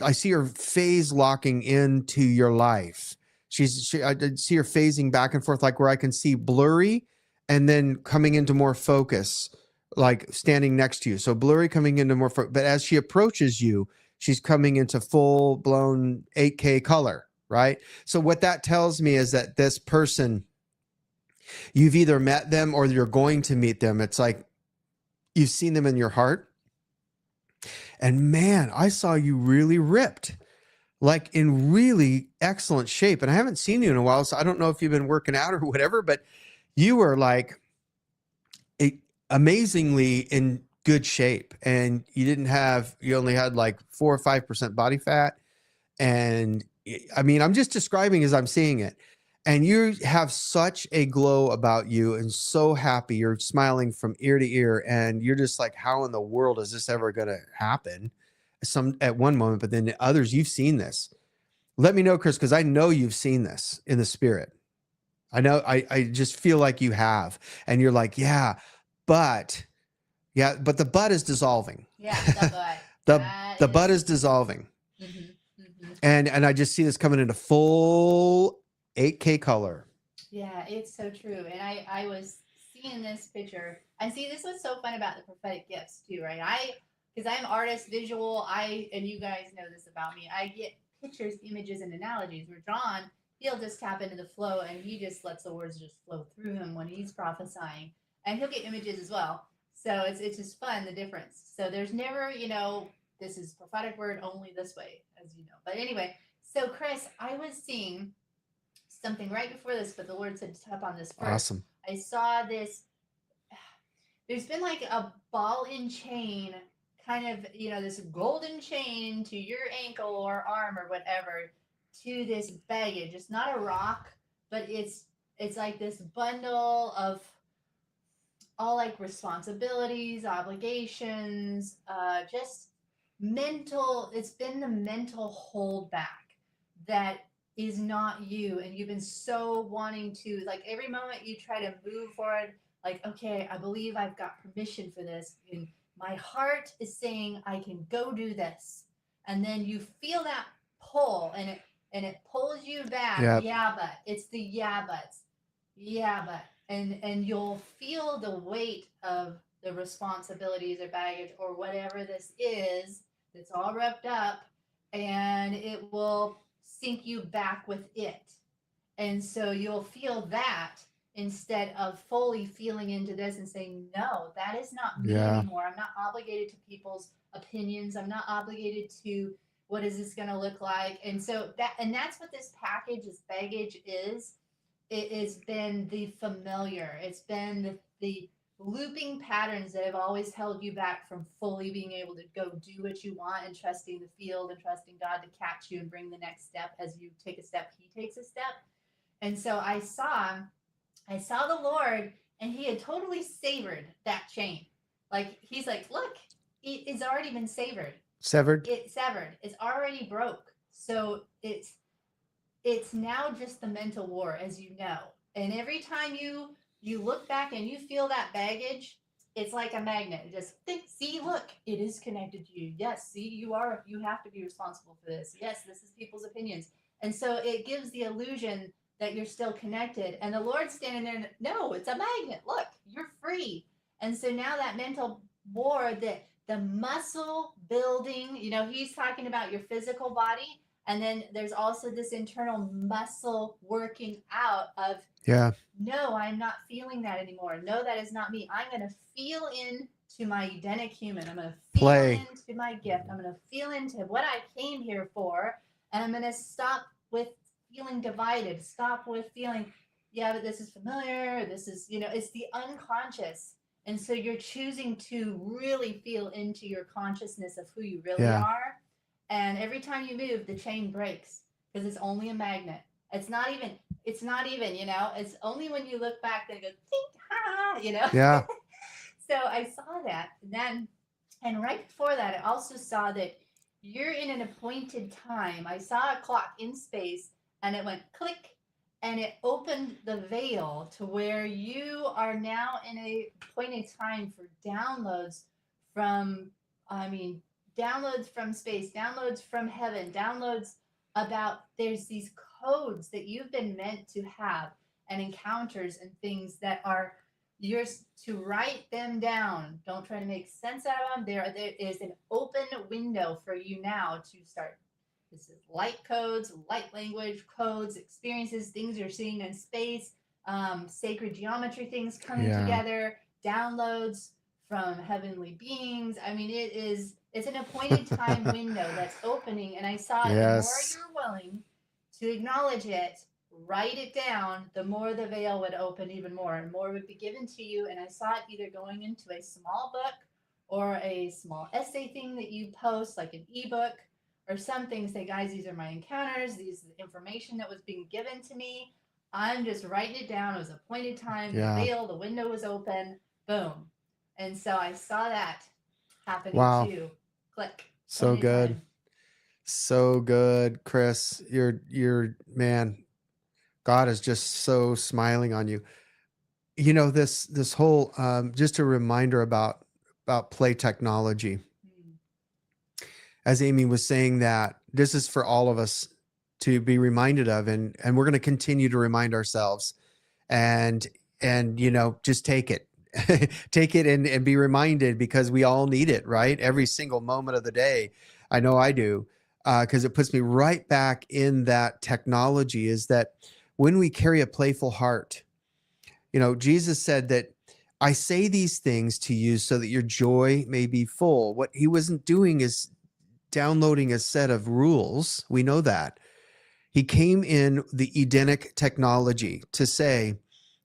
I see her phase locking into your life. I see her phasing back and forth, like where I can see blurry and then coming into more focus, like standing next to you. So blurry coming into more focus. But as she approaches you, she's coming into full blown 8K color, right? So what that tells me is that this person, you've either met them or you're going to meet them. It's like you've seen them in your heart. And man, I saw you really ripped, like in really excellent shape. And I haven't seen you in a while, so I don't know if you've been working out or whatever, but you were like amazingly in good shape. And you only had like 4 or 5% body fat. And I mean, I'm just describing as I'm seeing it. And you have such a glow about you and so happy. You're smiling from ear to ear. And you're just like, how in the world is this ever going to happen? At one moment, but then the others, you've seen this. Let me know, Chris, because I know you've seen this in the spirit. I know, I just feel like you have. And you're like, but the butt is dissolving. Yeah, the butt. The butt is dissolving. And I just see this coming into full 8K color. Yeah, it's so true. And I was seeing this picture. And see, this was so fun about the prophetic gifts too, right? Because I'm artist, visual, and you guys know this about me, I get pictures, images, and analogies where John, he'll just tap into the flow and he just lets the words just flow through him when he's prophesying. And he'll get images as well. So it's just fun, the difference. So there's never, this is prophetic word only this way, as you know. But anyway, so Chris, I was seeing something right before this, but the Lord said to tap on this first. Awesome. I saw this. There's been like a ball and chain, kind of, this golden chain to your ankle or arm or whatever, to this baggage. It's not a rock, but it's like this bundle of all like responsibilities, obligations, just mental. It's been the mental holdback that is not you, and you've been so wanting to, like, every moment you try to move forward, like, okay, I believe I've got permission for this, and my heart is saying I can go do this, and then you feel that pull, and it pulls you back. Yep. Yeah, but it's the buts. Yeah, but and you'll feel the weight of the responsibilities or baggage or whatever this is that's all wrapped up, and it will sink you back with it. And so you'll feel that instead of fully feeling into this and saying, no, that is not me anymore. I'm not obligated to people's opinions. I'm not obligated to what is this going to look like. And so that's what this baggage is. It has been the familiar. It's been the looping patterns that have always held you back from fully being able to go do what you want and trusting the field and trusting God to catch you and bring the next step. As you take a step, he takes a step. And so I saw the Lord, and he had totally savored that chain. Like, he's like, look, it's already been severed. It's severed. It's already broke. So it's now just the mental war, as you know. And every time you look back and you feel that baggage, it's like a magnet. Just think, see, look, it is connected to you. Yes, see, you have to be responsible for this. Yes, this is people's opinions. And so it gives the illusion that you're still connected. And the Lord's standing there, and no, it's a magnet. Look, you're free. And so now that mental war, that the muscle building, he's talking about your physical body. And then there's also this internal muscle working out of, no, I'm not feeling that anymore. No, that is not me. I'm going to feel into my Edenic human. I'm going to feel into my gift. I'm going to feel into what I came here for. And I'm going to stop with feeling divided. Stop with feeling, but this is familiar. This is, it's the unconscious. And so you're choosing to really feel into your consciousness of who you really are. And every time you move, the chain breaks because it's only a magnet. It's not even, it's only when you look back that it goes, tink, ha, Yeah. So I saw that. And right before that, I also saw that you're in an appointed time. I saw a clock in space, and it went click, and it opened the veil to where you are now in a appointed time for downloads from, downloads from space, downloads from heaven, downloads about, there's these codes that you've been meant to have, and encounters and things that are, to write them down. Don't try to make sense out of them. There is an open window for you now to start. This is light codes, light language codes, experiences, things you're seeing in space, sacred geometry things coming Yeah. together, downloads from heavenly beings. I mean, it's an appointed time window that's opening, and I saw it. The more Yes. you're willing to acknowledge it, write it down, the more the veil would open even more, and more would be given to you. And I saw it either going into a small book or a small essay thing that you post, like an ebook, or some things. Say, guys, these are my encounters. These is the information that was being given to me. I'm just writing it down. It was appointed time. The Yeah. veil, the window was open. Boom. And so I saw that happening Wow. too. Click. So Appointed good. time. So good, Chris. You're man, God is just so smiling on you. You know, this whole just a reminder about play technology. Hmm. As Amy was saying, that this is for all of us to be reminded of, and we're going to continue to remind ourselves, and you know, just take it. Take it and be reminded, because we all need it, right? Every single moment of the day. I know I do, because it puts me right back in that technology. Is that when we carry a playful heart, you know, Jesus said that I say these things to you so that your joy may be full. What he wasn't doing is downloading a set of rules. We know that. He came in the Edenic technology to say,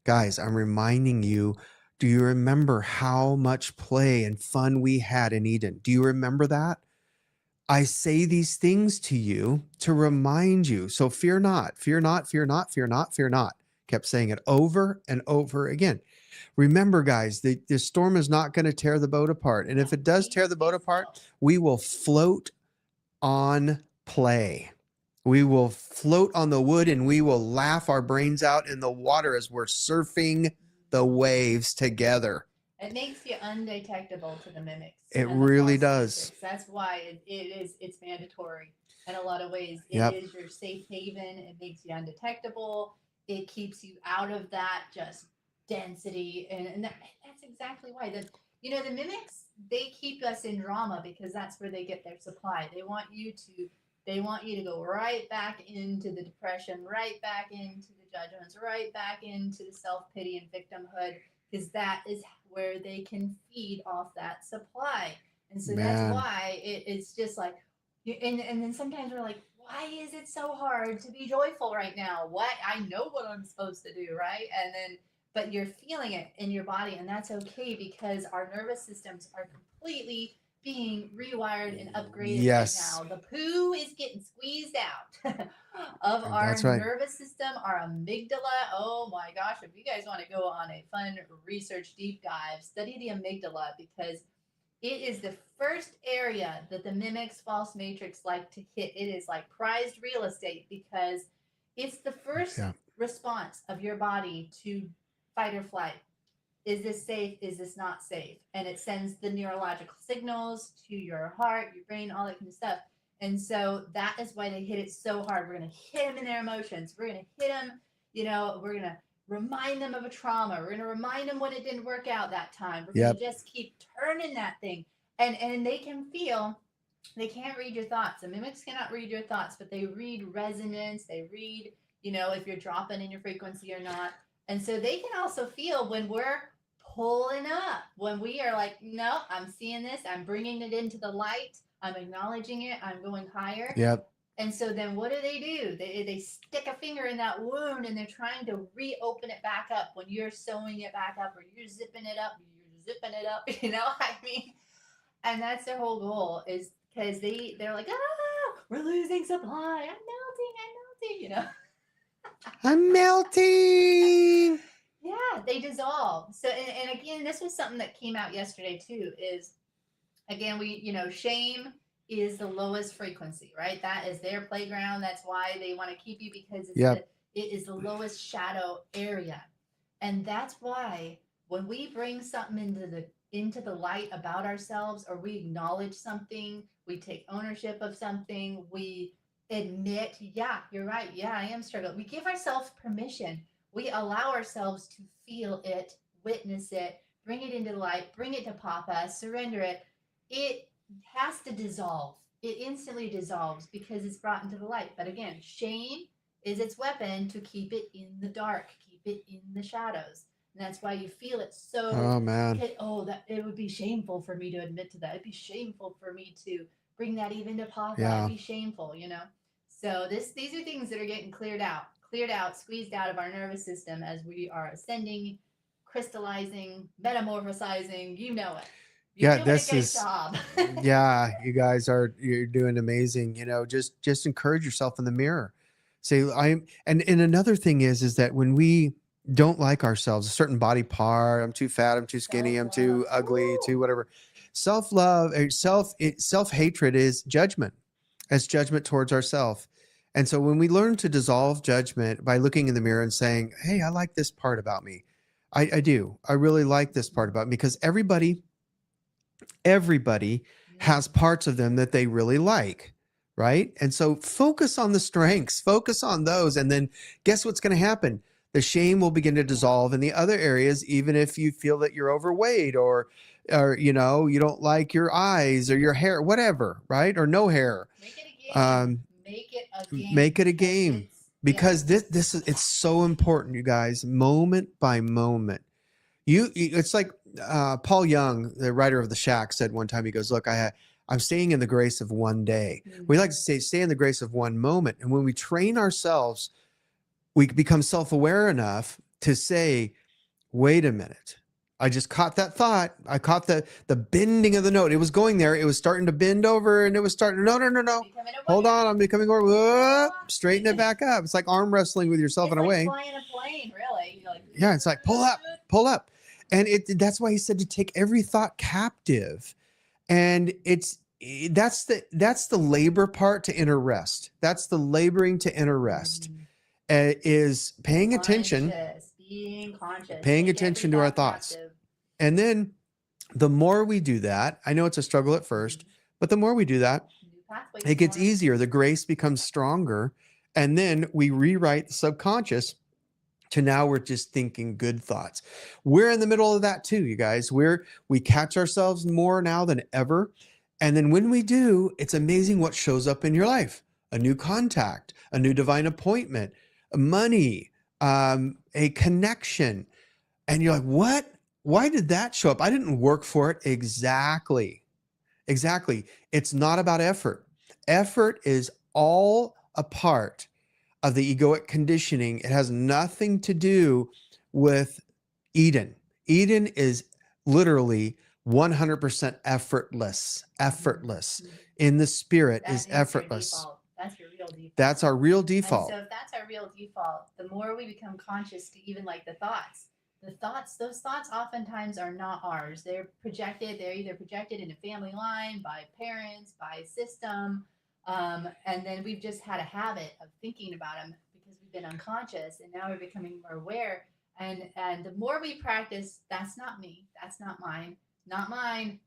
guys, I'm reminding you, do you remember how much play and fun we had in Eden? Do you remember that? I say these things to you to remind you. So fear not, fear not, fear not, fear not, fear not. Kept saying it over and over again. Remember, guys, the storm is not going to tear the boat apart. And if it does tear the boat apart, we will float on play. We will float on the wood, and we will laugh our brains out in the water as we're surfing the waves together. It makes you undetectable to the mimics. It and the really false does. matrix. That's why it's mandatory in a lot of ways. It Yep. is your safe haven. It makes you undetectable. It keeps you out of that just density, and that's exactly why the mimics, they keep us in drama because that's where they get their supply. They want you to go right back into the depression, right back into the judgments, right back into the self-pity and victimhood, because that is where they can feed off that supply. And so that's Man. why it's just like, and then sometimes we're like, why is it so hard to be joyful right now? What, I know what I'm supposed to do, right? And then, but you're feeling it in your body, and that's okay, because our nervous systems are completely being rewired and upgraded Yes. right now. The poo is getting squeezed out of our That's right. nervous system, our amygdala. Oh my gosh, if you guys want to go on a fun research deep dive, study the amygdala, because it is the first area that the mimics false matrix like to hit. It is like prized real estate, because it's the first Yeah. response of your body to fight or flight. Is this safe? Is this not safe? And it sends the neurological signals to your heart, your brain, all that kind of stuff. And so that is why they hit it so hard. We're going to hit them in their emotions. We're going to hit them, we're going to remind them of a trauma. We're going to remind them when it didn't work out that time. We're going Yep. to just keep turning that thing. And they can feel, they can't read your thoughts. The mimics cannot read your thoughts, but they read resonance. They read, if you're dropping in your frequency or not. And so they can also feel when we're pulling up, when we are like, no, I'm seeing this, I'm bringing it into the light, I'm acknowledging it, I'm going higher. Yep. And so then what do? They stick a finger in that wound, and they're trying to reopen it back up when you're sewing it back up, or you're zipping it up, I mean, and that's their whole goal, is because they're like, we're losing supply, I'm melting, I'm melting. Yeah, they dissolve. So, and again, this was something that came out yesterday too. Is again, shame is the lowest frequency, right? That is their playground. That's why they want to keep you, because Yep. it is the lowest shadow area, and that's why when we bring something into the light about ourselves, or we acknowledge something, we take ownership of something, we admit, yeah, you're right, yeah, I am struggling. We give ourselves permission. We allow ourselves to feel it witness it, bring it into the light, bring it to Papa, surrender it, it has to dissolve. It instantly dissolves because it's brought into the light. But again, shame is its weapon to keep it in the dark, keep it in the shadows. And that's why you feel it so. Oh man. That it would be shameful for me to admit to that. It'd be shameful for me to bring that even to Papa. Yeah. It'd be shameful, you know. So these are things that are getting cleared out, squeezed out of our nervous system as we are ascending, crystallizing, metamorphosizing. You know it. You're doing this a good is job. yeah, you're doing amazing. You know, just encourage yourself in the mirror. Say and another thing is that when we don't like ourselves, a certain body part, I'm too fat, I'm too skinny, I'm too ugly, too whatever. Self-love, self-hatred is judgment. It's judgment towards ourselves. And so when we learn to dissolve judgment by looking in the mirror and saying, hey, I like this part about me. I do. I really like this part about me, because everybody has parts of them that they really like. Right. And so focus on the strengths, focus on those. And then guess what's going to happen? The shame will begin to dissolve in the other areas, even if you feel that you're overweight or you know, you don't like your eyes or your hair, whatever. Right. Or no hair. Make it a game. Make it a game. Because this is, it's so important, you guys, moment by moment. It's like Paul Young, the writer of The Shack, said one time, he goes, look, I'm staying in the grace of one day. Mm-hmm. We like to say, stay in the grace of one moment. And when we train ourselves, we become self-aware enough to say, wait a minute. I just caught that thought. I caught the bending of the note. It was going there. It was starting to bend over, and it was starting, no. Hold on. I'm becoming more, whoop, straighten it back up. It's like arm wrestling with yourself in a way. Flying a plane, really. You're like, yeah, it's like pull up. And that's why he said to take every thought captive. And that's the labor part to inner rest. That's the laboring to inner rest. Is paying attention, being conscious, paying attention to our thoughts. Captive. And then the more we do that, I know it's a struggle at first, but the more we do that, it gets easier. The grace becomes stronger. And then we rewrite the subconscious to now we're just thinking good thoughts. We're in the middle of that too, you guys. We catch ourselves more now than ever. And then when we do, it's amazing what shows up in your life. A new contact, a new divine appointment, money, a connection. And you're like, what? Why did that show up? I didn't work for it. Exactly. It's not about effort. Effort is all a part of the egoic conditioning. It has nothing to do with Eden. Eden is literally 100% effortless. In the spirit is effortless. That's your real default. That's our real default. And so if that's our real default, the more we become conscious to even like those thoughts oftentimes are not ours. They're either projected in a family line, by parents, by system. And then we've just had a habit of thinking about them because we've been unconscious, and now we're becoming more aware. And the more we practice, that's not me, that's not mine,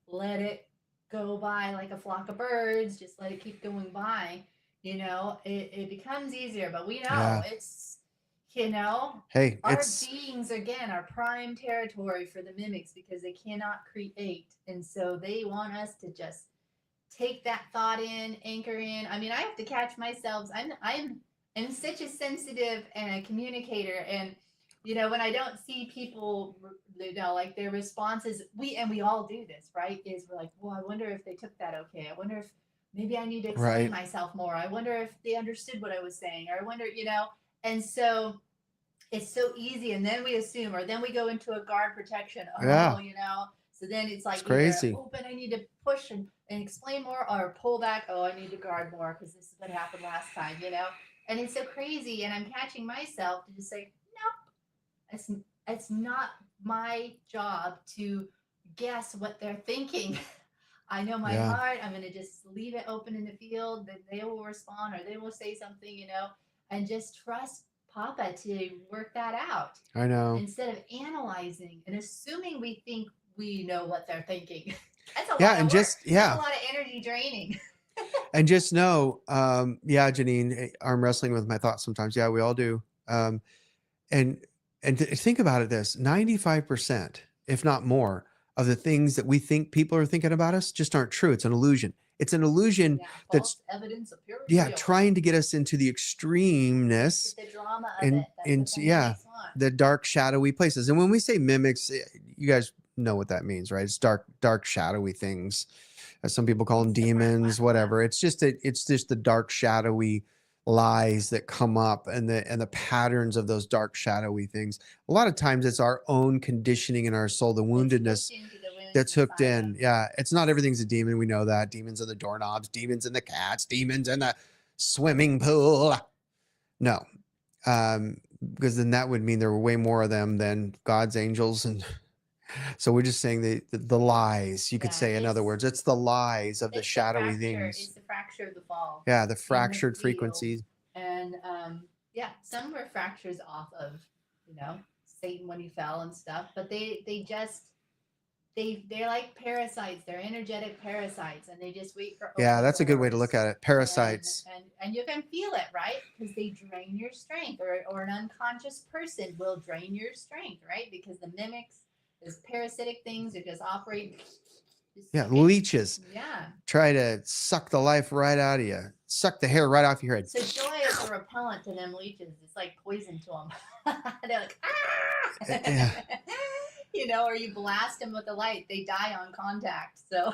let it go by like a flock of birds, just let it keep going by. You know, it becomes easier, but we know it's, you know, our beings, again, are prime territory for the mimics because they cannot create. And so they want us to just take that thought in, anchor in. I mean, I have to catch myself. I'm such a sensitive and a communicator. And, you know, when I don't see people, you know, like their responses, we all do this, right? Is we're like, well, I wonder if they took that okay. I wonder if maybe I need to explain myself more. I wonder if they understood what I was saying, or I wonder, you know. And so it's so easy. And then we assume, or then we go into a guard protection. You know. So then it's like, it's crazy. Open, I need to push and explain more, or pull back. Oh, I need to guard more because this is what happened last time, you know. And it's so crazy. And I'm catching myself to just say, nope, it's not my job to guess what they're thinking. I know my heart. I'm going to just leave it open in the field. That they will respond, or they will say something, you know, and just trust Papa to work that out. I know. Instead of analyzing and assuming we think we know what they're thinking. That's a lot of work. That's a lot of energy draining. And just know, Janine, arm wrestling with my thoughts sometimes. Yeah, we all do. And And think about it this 95%, if not more, of the things that we think people are thinking about us just aren't true. It's an illusion. It's an illusion Yeah, that's, false evidence appears yeah, real. trying to get us into the extremeness The drama of and it. That's what into, the yeah, mimics want. the dark, shadowy places. And when we say mimics, you guys know what that means, right? It's dark, shadowy things. Some people call them demons, whatever. It's just the dark, shadowy lies that come up, and the patterns of those dark, shadowy things. A lot of times it's our own conditioning in our soul, the woundedness that's hooked in. Yeah. It's not everything's a demon. We know that. Demons are the doorknobs, demons in the cats, demons in the swimming pool. No. Because then that would mean there were way more of them than God's angels. And so we're just saying the lies, you could say, in other words, it's the lies of the shadowy things. It's the fracture of the fall. Yeah, the fractured frequencies. And yeah, some were fractures off of, Satan when he fell and stuff, but they're like parasites. They're energetic parasites, and they just wait for. Yeah, that's a good way to look at it. Parasites. And you can feel it, right? Because they drain your strength, or an unconscious person will drain your strength, right? Because the mimics, those parasitic things, are just operating. Yeah, leeches. Yeah. Try to suck the life right out of you. Suck the hair right off your head. So joy is a repellent to them leeches. It's like poison to them. They're like, ah! Yeah. Or you blast them with the light. They die on contact. So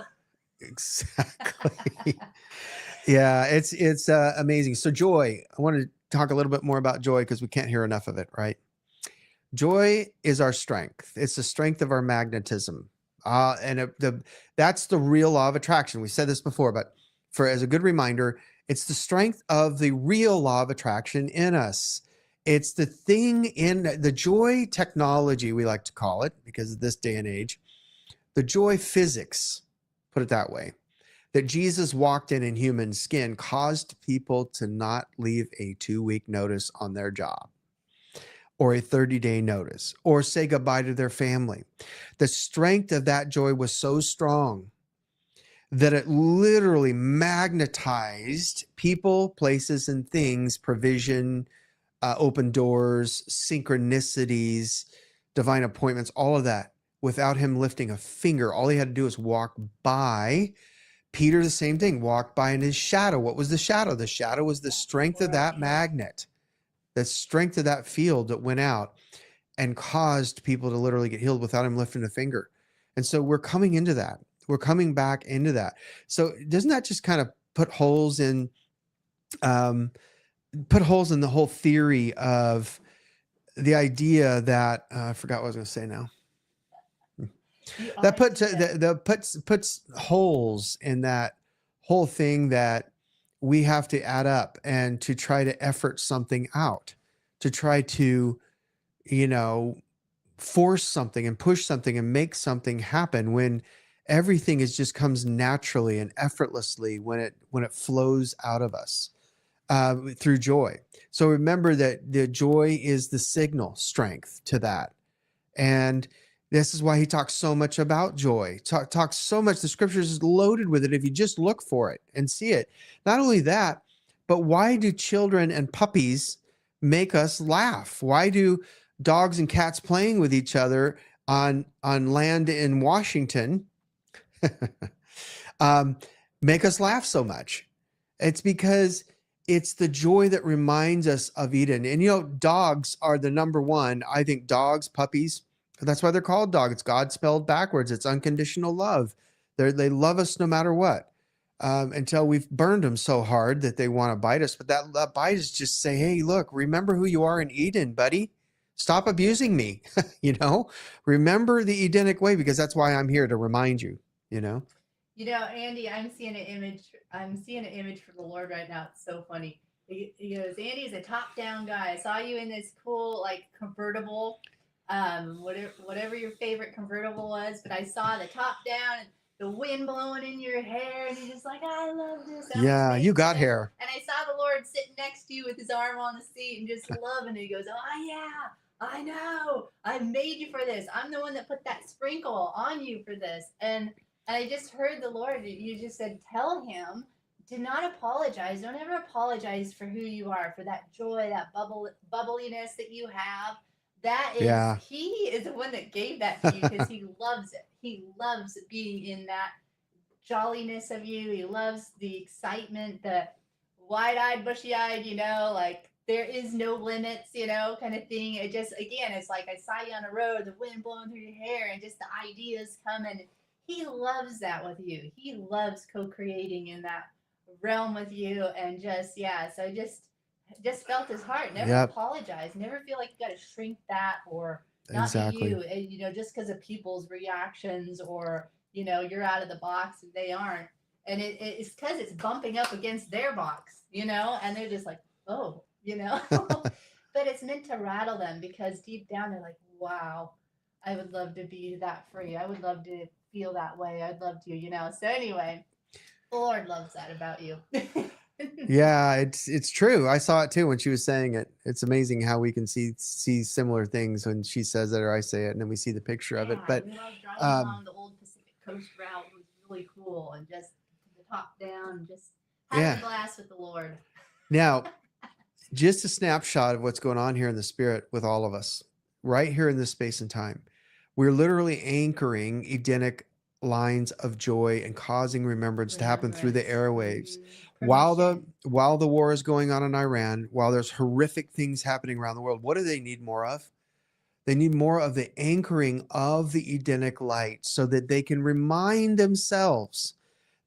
exactly. Yeah, it's amazing. So joy, I want to talk a little bit more about joy because we can't hear enough of it, right? Joy is our strength. It's the strength of our magnetism. That's the real law of attraction. We said this before, but as a good reminder, it's the strength of the real law of attraction in us. It's the thing in the joy technology, we like to call it, because of this day and age, the joy physics, put it that way, that Jesus walked in human skin caused people to not leave a 2-week notice on their job, or a 30-day notice, or say goodbye to their family. The strength of that joy was so strong that it literally magnetized people, places, and things, provision, open doors, synchronicities, divine appointments, all of that, without him lifting a finger. All he had to do was walk by. Peter, the same thing, walked by in his shadow. What was the shadow? The shadow was the strength of that magnet, the strength of that field that went out and caused people to literally get healed without him lifting a finger. And so we're coming into that. We're coming back into that. So doesn't that just kind of put holes in the whole theory of the idea that I forgot what I was going to say now. That puts holes in that whole thing that we have to add up and to try to effort something out, to try to, force something and push something and make something happen when everything just comes naturally and effortlessly when it flows out of us through joy. So remember that the joy is the signal strength to that. And this is why he talks so much about joy, talks so much. The scriptures is loaded with it if you just look for it and see it. Not only that, but why do children and puppies make us laugh? Why do dogs and cats playing with each other on land in Washington make us laugh so much? It's because it's the joy that reminds us of Eden. And dogs are the number one. I think dogs, puppies, that's why they're called dog. It's God spelled backwards. It's unconditional love. They love us no matter what, until we've burned them so hard that they want to bite us. But that bite is just say, hey, look, remember who you are in Eden, buddy. Stop abusing me. Remember the Edenic way, because that's why I'm here to remind you, Andy, I'm seeing an image from the Lord right now. It's so funny. He goes, Andy's a top-down guy. I saw you in this cool, convertible, whatever your favorite convertible was, but I saw the top down and the wind blowing in your hair, and you're just like, I love this. Yeah, you got hair. And I saw the Lord sitting next to you with his arm on the seat and just loving it. He goes, oh, yeah, I know. I made you for this. I'm the one that put that sprinkle on you for this. And I just heard the Lord, you just said, tell him, do not apologize. Don't ever apologize for who you are, for that joy, that bubbliness that you have. That is, Yeah. he is the one that gave that to you because he loves it. He loves being in that jolliness of you. He loves the excitement, the wide-eyed, bushy-eyed, like there is no limits, kind of thing. It just, again, it's like I saw you on the road, the wind blowing through your hair, and just the ideas coming. He loves that with you. He loves co-creating in that realm with you, and just, yeah. So just felt his heart. Never Yep. apologize. Never feel like you got to shrink that or not be Exactly. you. And, just because of people's reactions or you're out of the box and they aren't. And it's because it's bumping up against their box, and they're just like, oh, but it's meant to rattle them because deep down they're like, wow, I would love to be that free. I would love to feel that way. I'd love to. So anyway, the Lord loves that about you. Yeah, it's true. I saw it too when she was saying it. It's amazing how we can see similar things when she says it or I say it, and then we see the picture of it. But We love driving along the old Pacific Coast route. It was really cool and just the top down, just having a blast with the Lord. Now, just a snapshot of what's going on here in the spirit with all of us, right here in this space and time. We're literally anchoring Edenic lines of joy and causing remembrance to happen through the airwaves. While the war is going on in Iran, while there's horrific things happening around the world, what do they need more of? They need more of the anchoring of the Edenic light so that they can remind themselves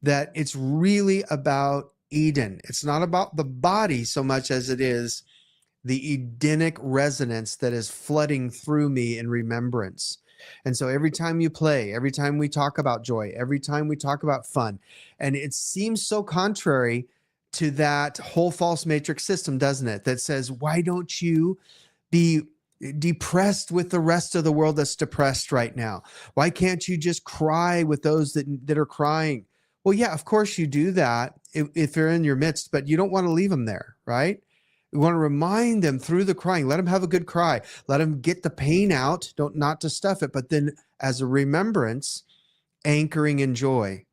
that it's really about Eden. It's not about the body so much as it is the Edenic resonance that is flooding through me in remembrance. And so every time you play, every time we talk about joy, every time we talk about fun, and it seems so contrary to that whole false matrix system, doesn't it? That says, why don't you be depressed with the rest of the world that's depressed right now? Why can't you just cry with those that are crying? Well, yeah, of course you do that if they're in your midst, but you don't want to leave them there, right? We want to remind them through the crying. Let them have a good cry. Let them get the pain out. Not to stuff it, but then as a remembrance, anchoring in joy.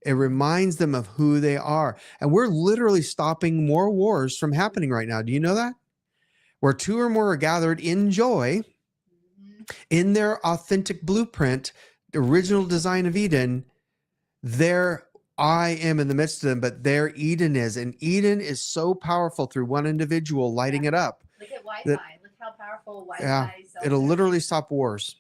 It reminds them of who they are. And we're literally stopping more wars from happening right now. Do you know that? Where two or more are gathered in joy, in their authentic blueprint, the original design of Eden, there I am in the midst of them, but there Eden is. And Eden is so powerful through one individual lighting it up. Look at Wi-Fi. Look how powerful Wi-Fi is. Yeah, it'll literally stop wars.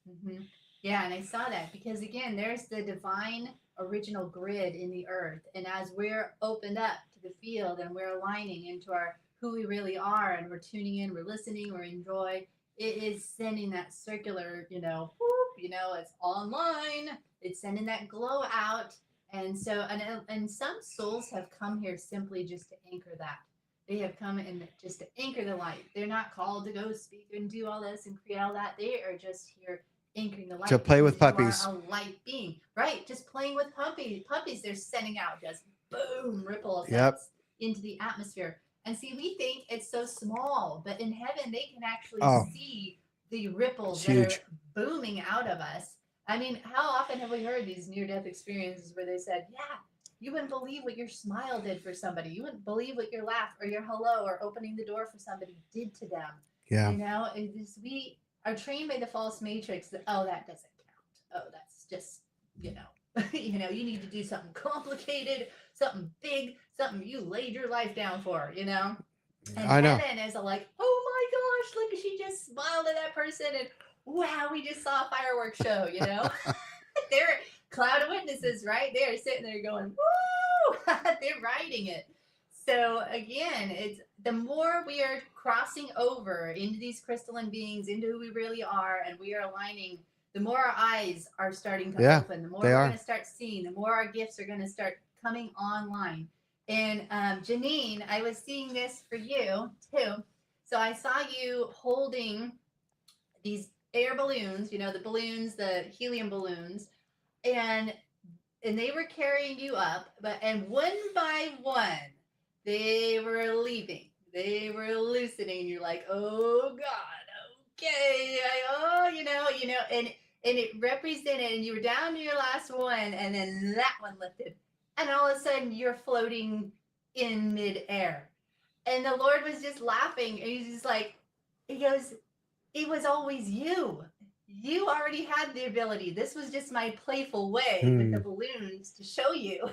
Mm-hmm. Yeah, and I saw that because, again, there's the divine original grid in the earth. And as we're opened up to the field and we're aligning into our who we really are and we're tuning in, we're listening, we're in joy, it is sending that circular, whoop, it's online. It's sending that glow out. And so, and some souls have come here simply just to anchor that. They have come in just to anchor the light. They're not called to go speak and do all this and create all that. They are just here anchoring the light. To play with puppies. You are a light being, right? Just playing with puppies. They're sending out just boom ripple effects into the atmosphere. And see, we think it's so small, but in heaven they can actually see the ripples that are booming out of us. I mean, how often have we heard these near-death experiences where they said, yeah, you wouldn't believe what your smile did for somebody. You wouldn't believe what your laugh or your hello or opening the door for somebody did to them. Yeah. We are trained by the false matrix that, oh, that doesn't count. Oh, that's just, you need to do something complicated, something big, something you laid your life down for, And I know. heaven is like, oh my gosh, look, she just smiled at that person and wow, we just saw a fireworks show, They're a cloud of witnesses, right? They're sitting there going, woo! They're riding it. So again, it's the more we are crossing over into these crystalline beings, into who we really are, and we are aligning, the more our eyes are starting to open, the more we're going to start seeing, the more our gifts are going to start coming online. And Janine, I was seeing this for you too. So I saw you holding these air balloons, the balloons, the helium balloons, and they were carrying you up, and one by one, they were leaving. They were loosening. You're like, oh God, okay, and it represented, and you were down to your last one, and then that one lifted, and all of a sudden you're floating in midair, and the Lord was just laughing, and he's just like, he goes, it was always you. You already had the ability. This was just my playful way with the Hmm. balloons to show you.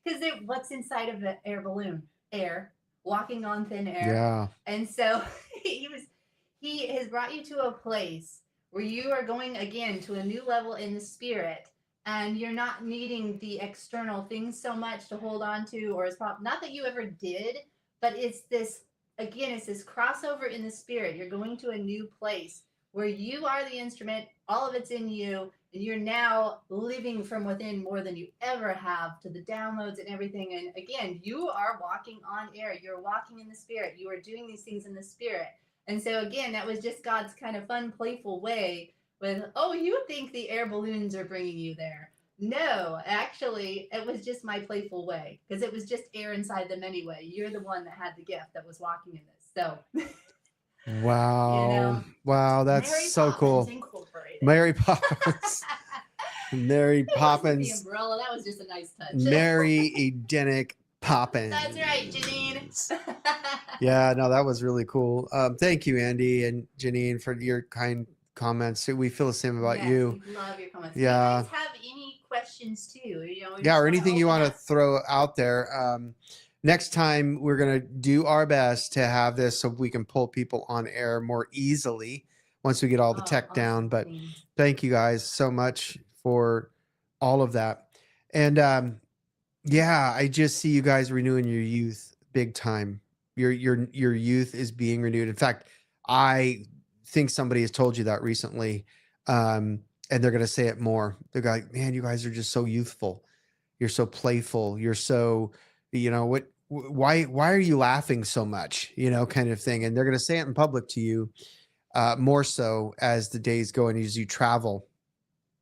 Because what's inside of the air balloon? Air, walking on thin air. Yeah. And so he has brought you to a place where you are going again to a new level in the spirit, and you're not needing the external things so much to hold on to, or it's not that you ever did, but it's this, again, it's this crossover in the spirit. You're going to a new place where you are the instrument, all of it's in you, and you're now living from within more than you ever have, to the downloads and everything. And again, you are walking on air, you're walking in the spirit, you are doing these things in the spirit. And so again, that was just God's kind of fun, playful way with, oh, you think the air balloons are bringing you there. No, actually, it was just my playful way, because it was just air inside them anyway. You're the one that had the gift that was walking in this. So, you Wow. know, Wow. That's Mary so Poppins cool. Incorporated. Mary Poppins. Mary It wasn't the Poppins. umbrella. That was just a nice touch. Mary Edenic Poppins. That's right, Janine. Yeah, no, that was really cool. Thank you, Andy and Janine, for your kind comments. We feel the same about Yes, you. we love your comments. Yeah. If you guys have any questions too, you know, Yeah, or anything you want to throw out there. Next time, we're going to do our best to have this so we can pull people on air more easily once we get all the tech down. But thank you guys so much for all of that. And yeah, I just see you guys renewing your youth big time. Your youth is being renewed. In fact, I think somebody has told you that recently, and they're going to say it more. They're like, "Man, you guys are just so youthful. You're so playful. You're so, you know, why are you laughing so much? You know, kind of thing." And they're going to say it in public to you, more so as the days go and as you travel.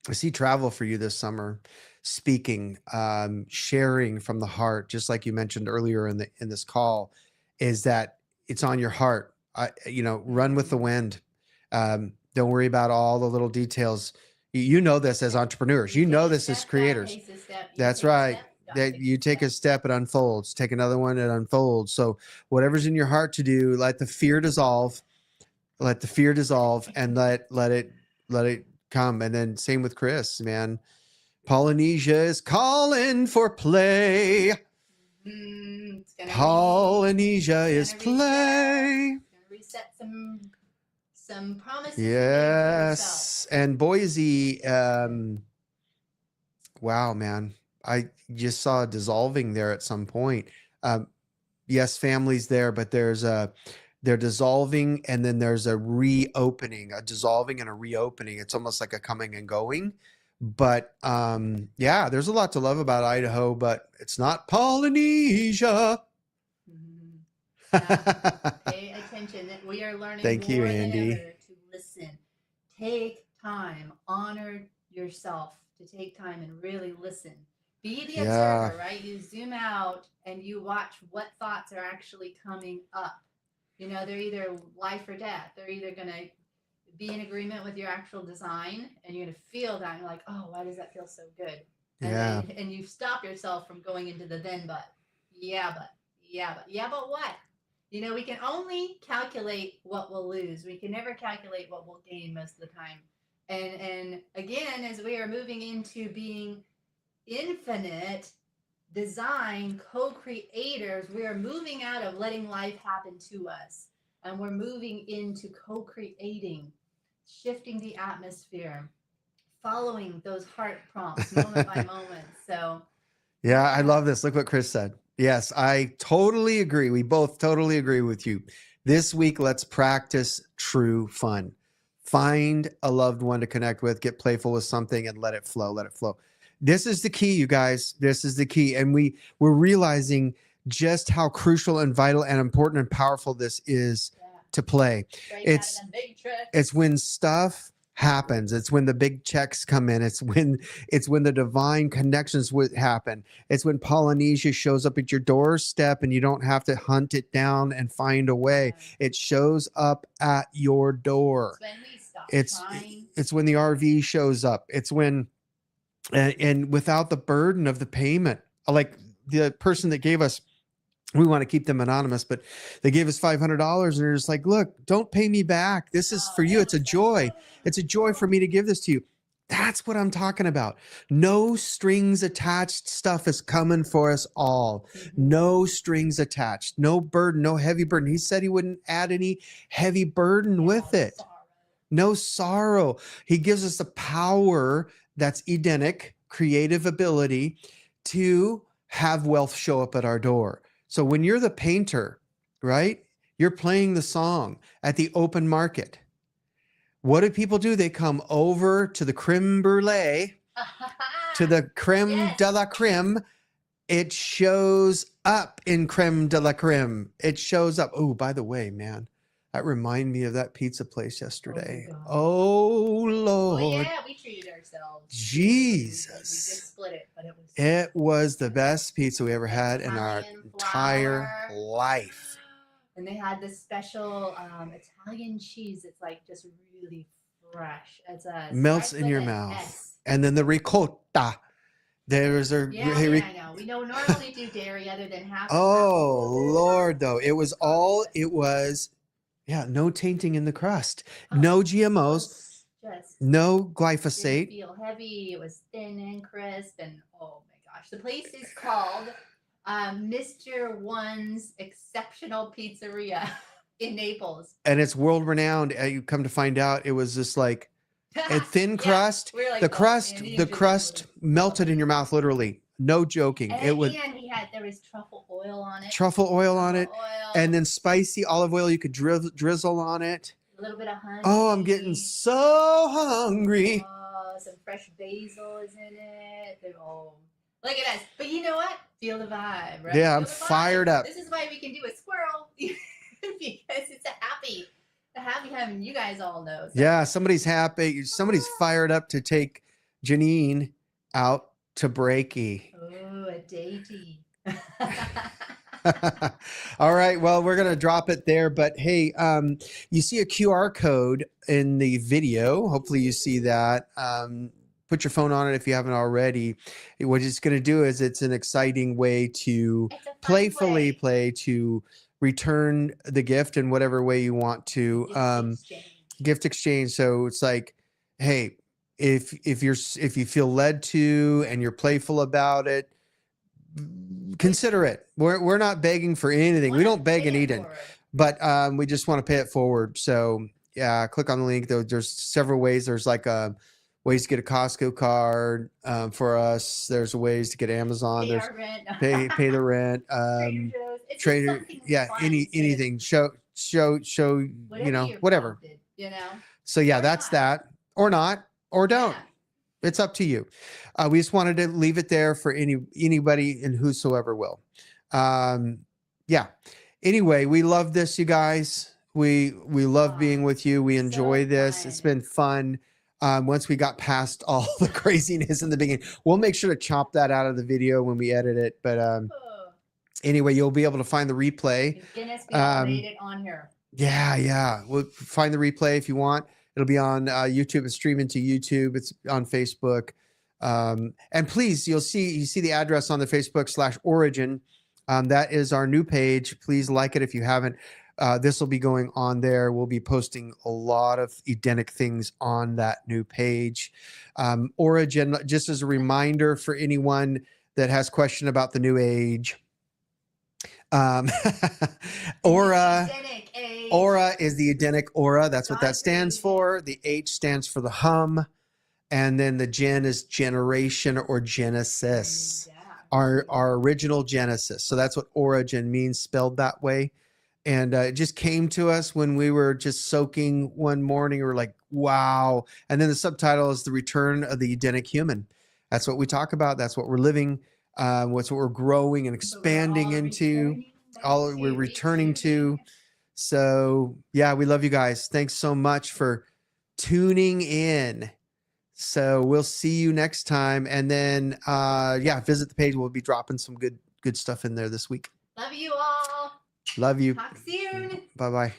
I see travel for you this summer, speaking, sharing from the heart, just like you mentioned earlier in this call, is that it's on your heart. Run with the wind. Don't worry about all the little details. You know this as entrepreneurs. You know this as creators. That's right. That you take a step, it unfolds. Take another one, it unfolds. So whatever's in your heart to do, let the fear dissolve. Let the fear dissolve, and let it come. And then same with Chris, man. Polynesia is calling for play. Polynesia is play. Reset some promises. Yes. And Boise, wow, man. I just saw a dissolving there at some point. Yes, families there, but they're dissolving, and then there's a reopening, a dissolving and a reopening. It's almost like a coming and going. But yeah, there's a lot to love about Idaho, but it's not Polynesia. Pay attention. We are learning Thank you, Andy. than ever to listen. Take time. Honor yourself to take time and really listen. Be the observer, right? You zoom out and you watch what thoughts are actually coming up. You know, they're either life or death. They're either going to be in agreement with your actual design, and you're going to feel that. And you're like, oh, why does that feel so good? And you stop yourself from going into the then but. Yeah, but what? You know, we can only calculate what we'll lose. We can never calculate what we'll gain most of the time. And again, as we are moving into being infinite design co-creators, we are moving out of letting life happen to us, and we're moving into co-creating, shifting the atmosphere, following those heart prompts moment by moment. So yeah, I love this. Look what Chris said. Yes, I totally agree. We both totally agree with you. This week, let's practice true fun. Find a loved one to connect with, get playful with something, and let it flow. Let it flow. This is the key, you guys. This is the key. And we're realizing just how crucial and vital and important and powerful this is to play. It's when stuff happens. It's when the big checks come in. It's when the divine connections would happen. It's when Polynesia shows up at your doorstep and you don't have to hunt it down and find a way. It shows up at your door. It's when the RV shows up. It's when and without the burden of the payment, like the person that gave us We want to keep them anonymous, but they gave us $500 and they're just like, look, don't pay me back. This is for you. It's a joy. It's a joy for me to give this to you. That's what I'm talking about. No strings attached stuff is coming for us all. No strings attached, no burden, no heavy burden. He said he wouldn't add any heavy burden with it. No sorrow. He gives us the power that's Edenic, creative ability to have wealth show up at our door. So when you're the painter, right? You're playing the song at the open market. What do people do? They come over to the creme brulee, to the creme de la creme. It shows up in creme de la creme. It shows up. Oh, by the way, man, that reminded me of that pizza place yesterday. Oh, Lord. Well, yeah, we treated ourselves. Jesus. We just split it, but it was the best pizza we ever had in our entire life. And they had this special Italian cheese. It's like just really fresh. It's a melts in your mouth. And then the ricotta. There's a I know. We don't normally do dairy other than half. Oh Lord, though it was no tainting in the crust, no GMOs, no glyphosate. Didn't feel heavy. It was thin and crisp, and oh my gosh, the place is called Mr. One's Exceptional Pizzeria in Naples, and it's world renowned. You come to find out, it was just like a thin crust. Like, the crust melted in your mouth, literally. No joking. And there was truffle oil on it. And then spicy olive oil you could drizzle on it. A little bit of honey. Oh, I'm getting so hungry. Some fresh basil is in it. Look at us. But you know what? Feel the vibe, right? Yeah, I'm fired up. This is why we can do a squirrel. Because it's a happy having you guys all know. So. Yeah, somebody's happy. Somebody's fired up to take Janine out to breaky. Oh, a datey. All right. Well, we're going to drop it there. But hey, you see a QR code in the video. Hopefully you see that. Put your phone on it if you haven't already. What it's going to do is it's an exciting way to playfully play to return the gift in whatever way you want to. Gift exchange. So it's like, hey, if you feel led to and you're playful about it, consider it. We're not begging for anything. We don't beg in Eden, but we just want to pay it forward. So yeah, click on the link. There's several ways. There's like ways to get a Costco card for us. There's ways to get Amazon. There's pay the rent. Trader, yeah, anything. Show whatever. So yeah, that's that, or not, or don't. Yeah. It's up to you. We just wanted to leave it there for anybody and whosoever will. Yeah. Anyway, we love this, you guys. We love being with you. We enjoy this. It's been fun. Once we got past all the craziness in the beginning, we'll make sure to chop that out of the video when we edit it. But anyway, you'll be able to find the replay. On here. Yeah. We'll find the replay if you want. It'll be on YouTube and stream into YouTube. It's on Facebook. And please, you see the address on the Facebook/Origin. That is our new page. Please like it if you haven't. This will be going on there. We'll be posting a lot of Edenic things on that new page. Origin, just as a reminder for anyone that has question about the new age. Aura is the Edenic aura. That's what that stands for. The H stands for the hum. And then the gen is generation or genesis. Our original genesis. So that's what origin means, spelled that way. And it just came to us when we were just soaking one morning. We were like, wow. And then the subtitle is The Return of the Edenic Human. That's what we talk about. That's what we're living. What's what we're growing and expanding into. We're returning to. So yeah, we love you guys. Thanks so much for tuning in. So we'll see you next time. And then visit the page. We'll be dropping some good stuff in there this week. Love you all. Love you. Talk soon. Bye-bye.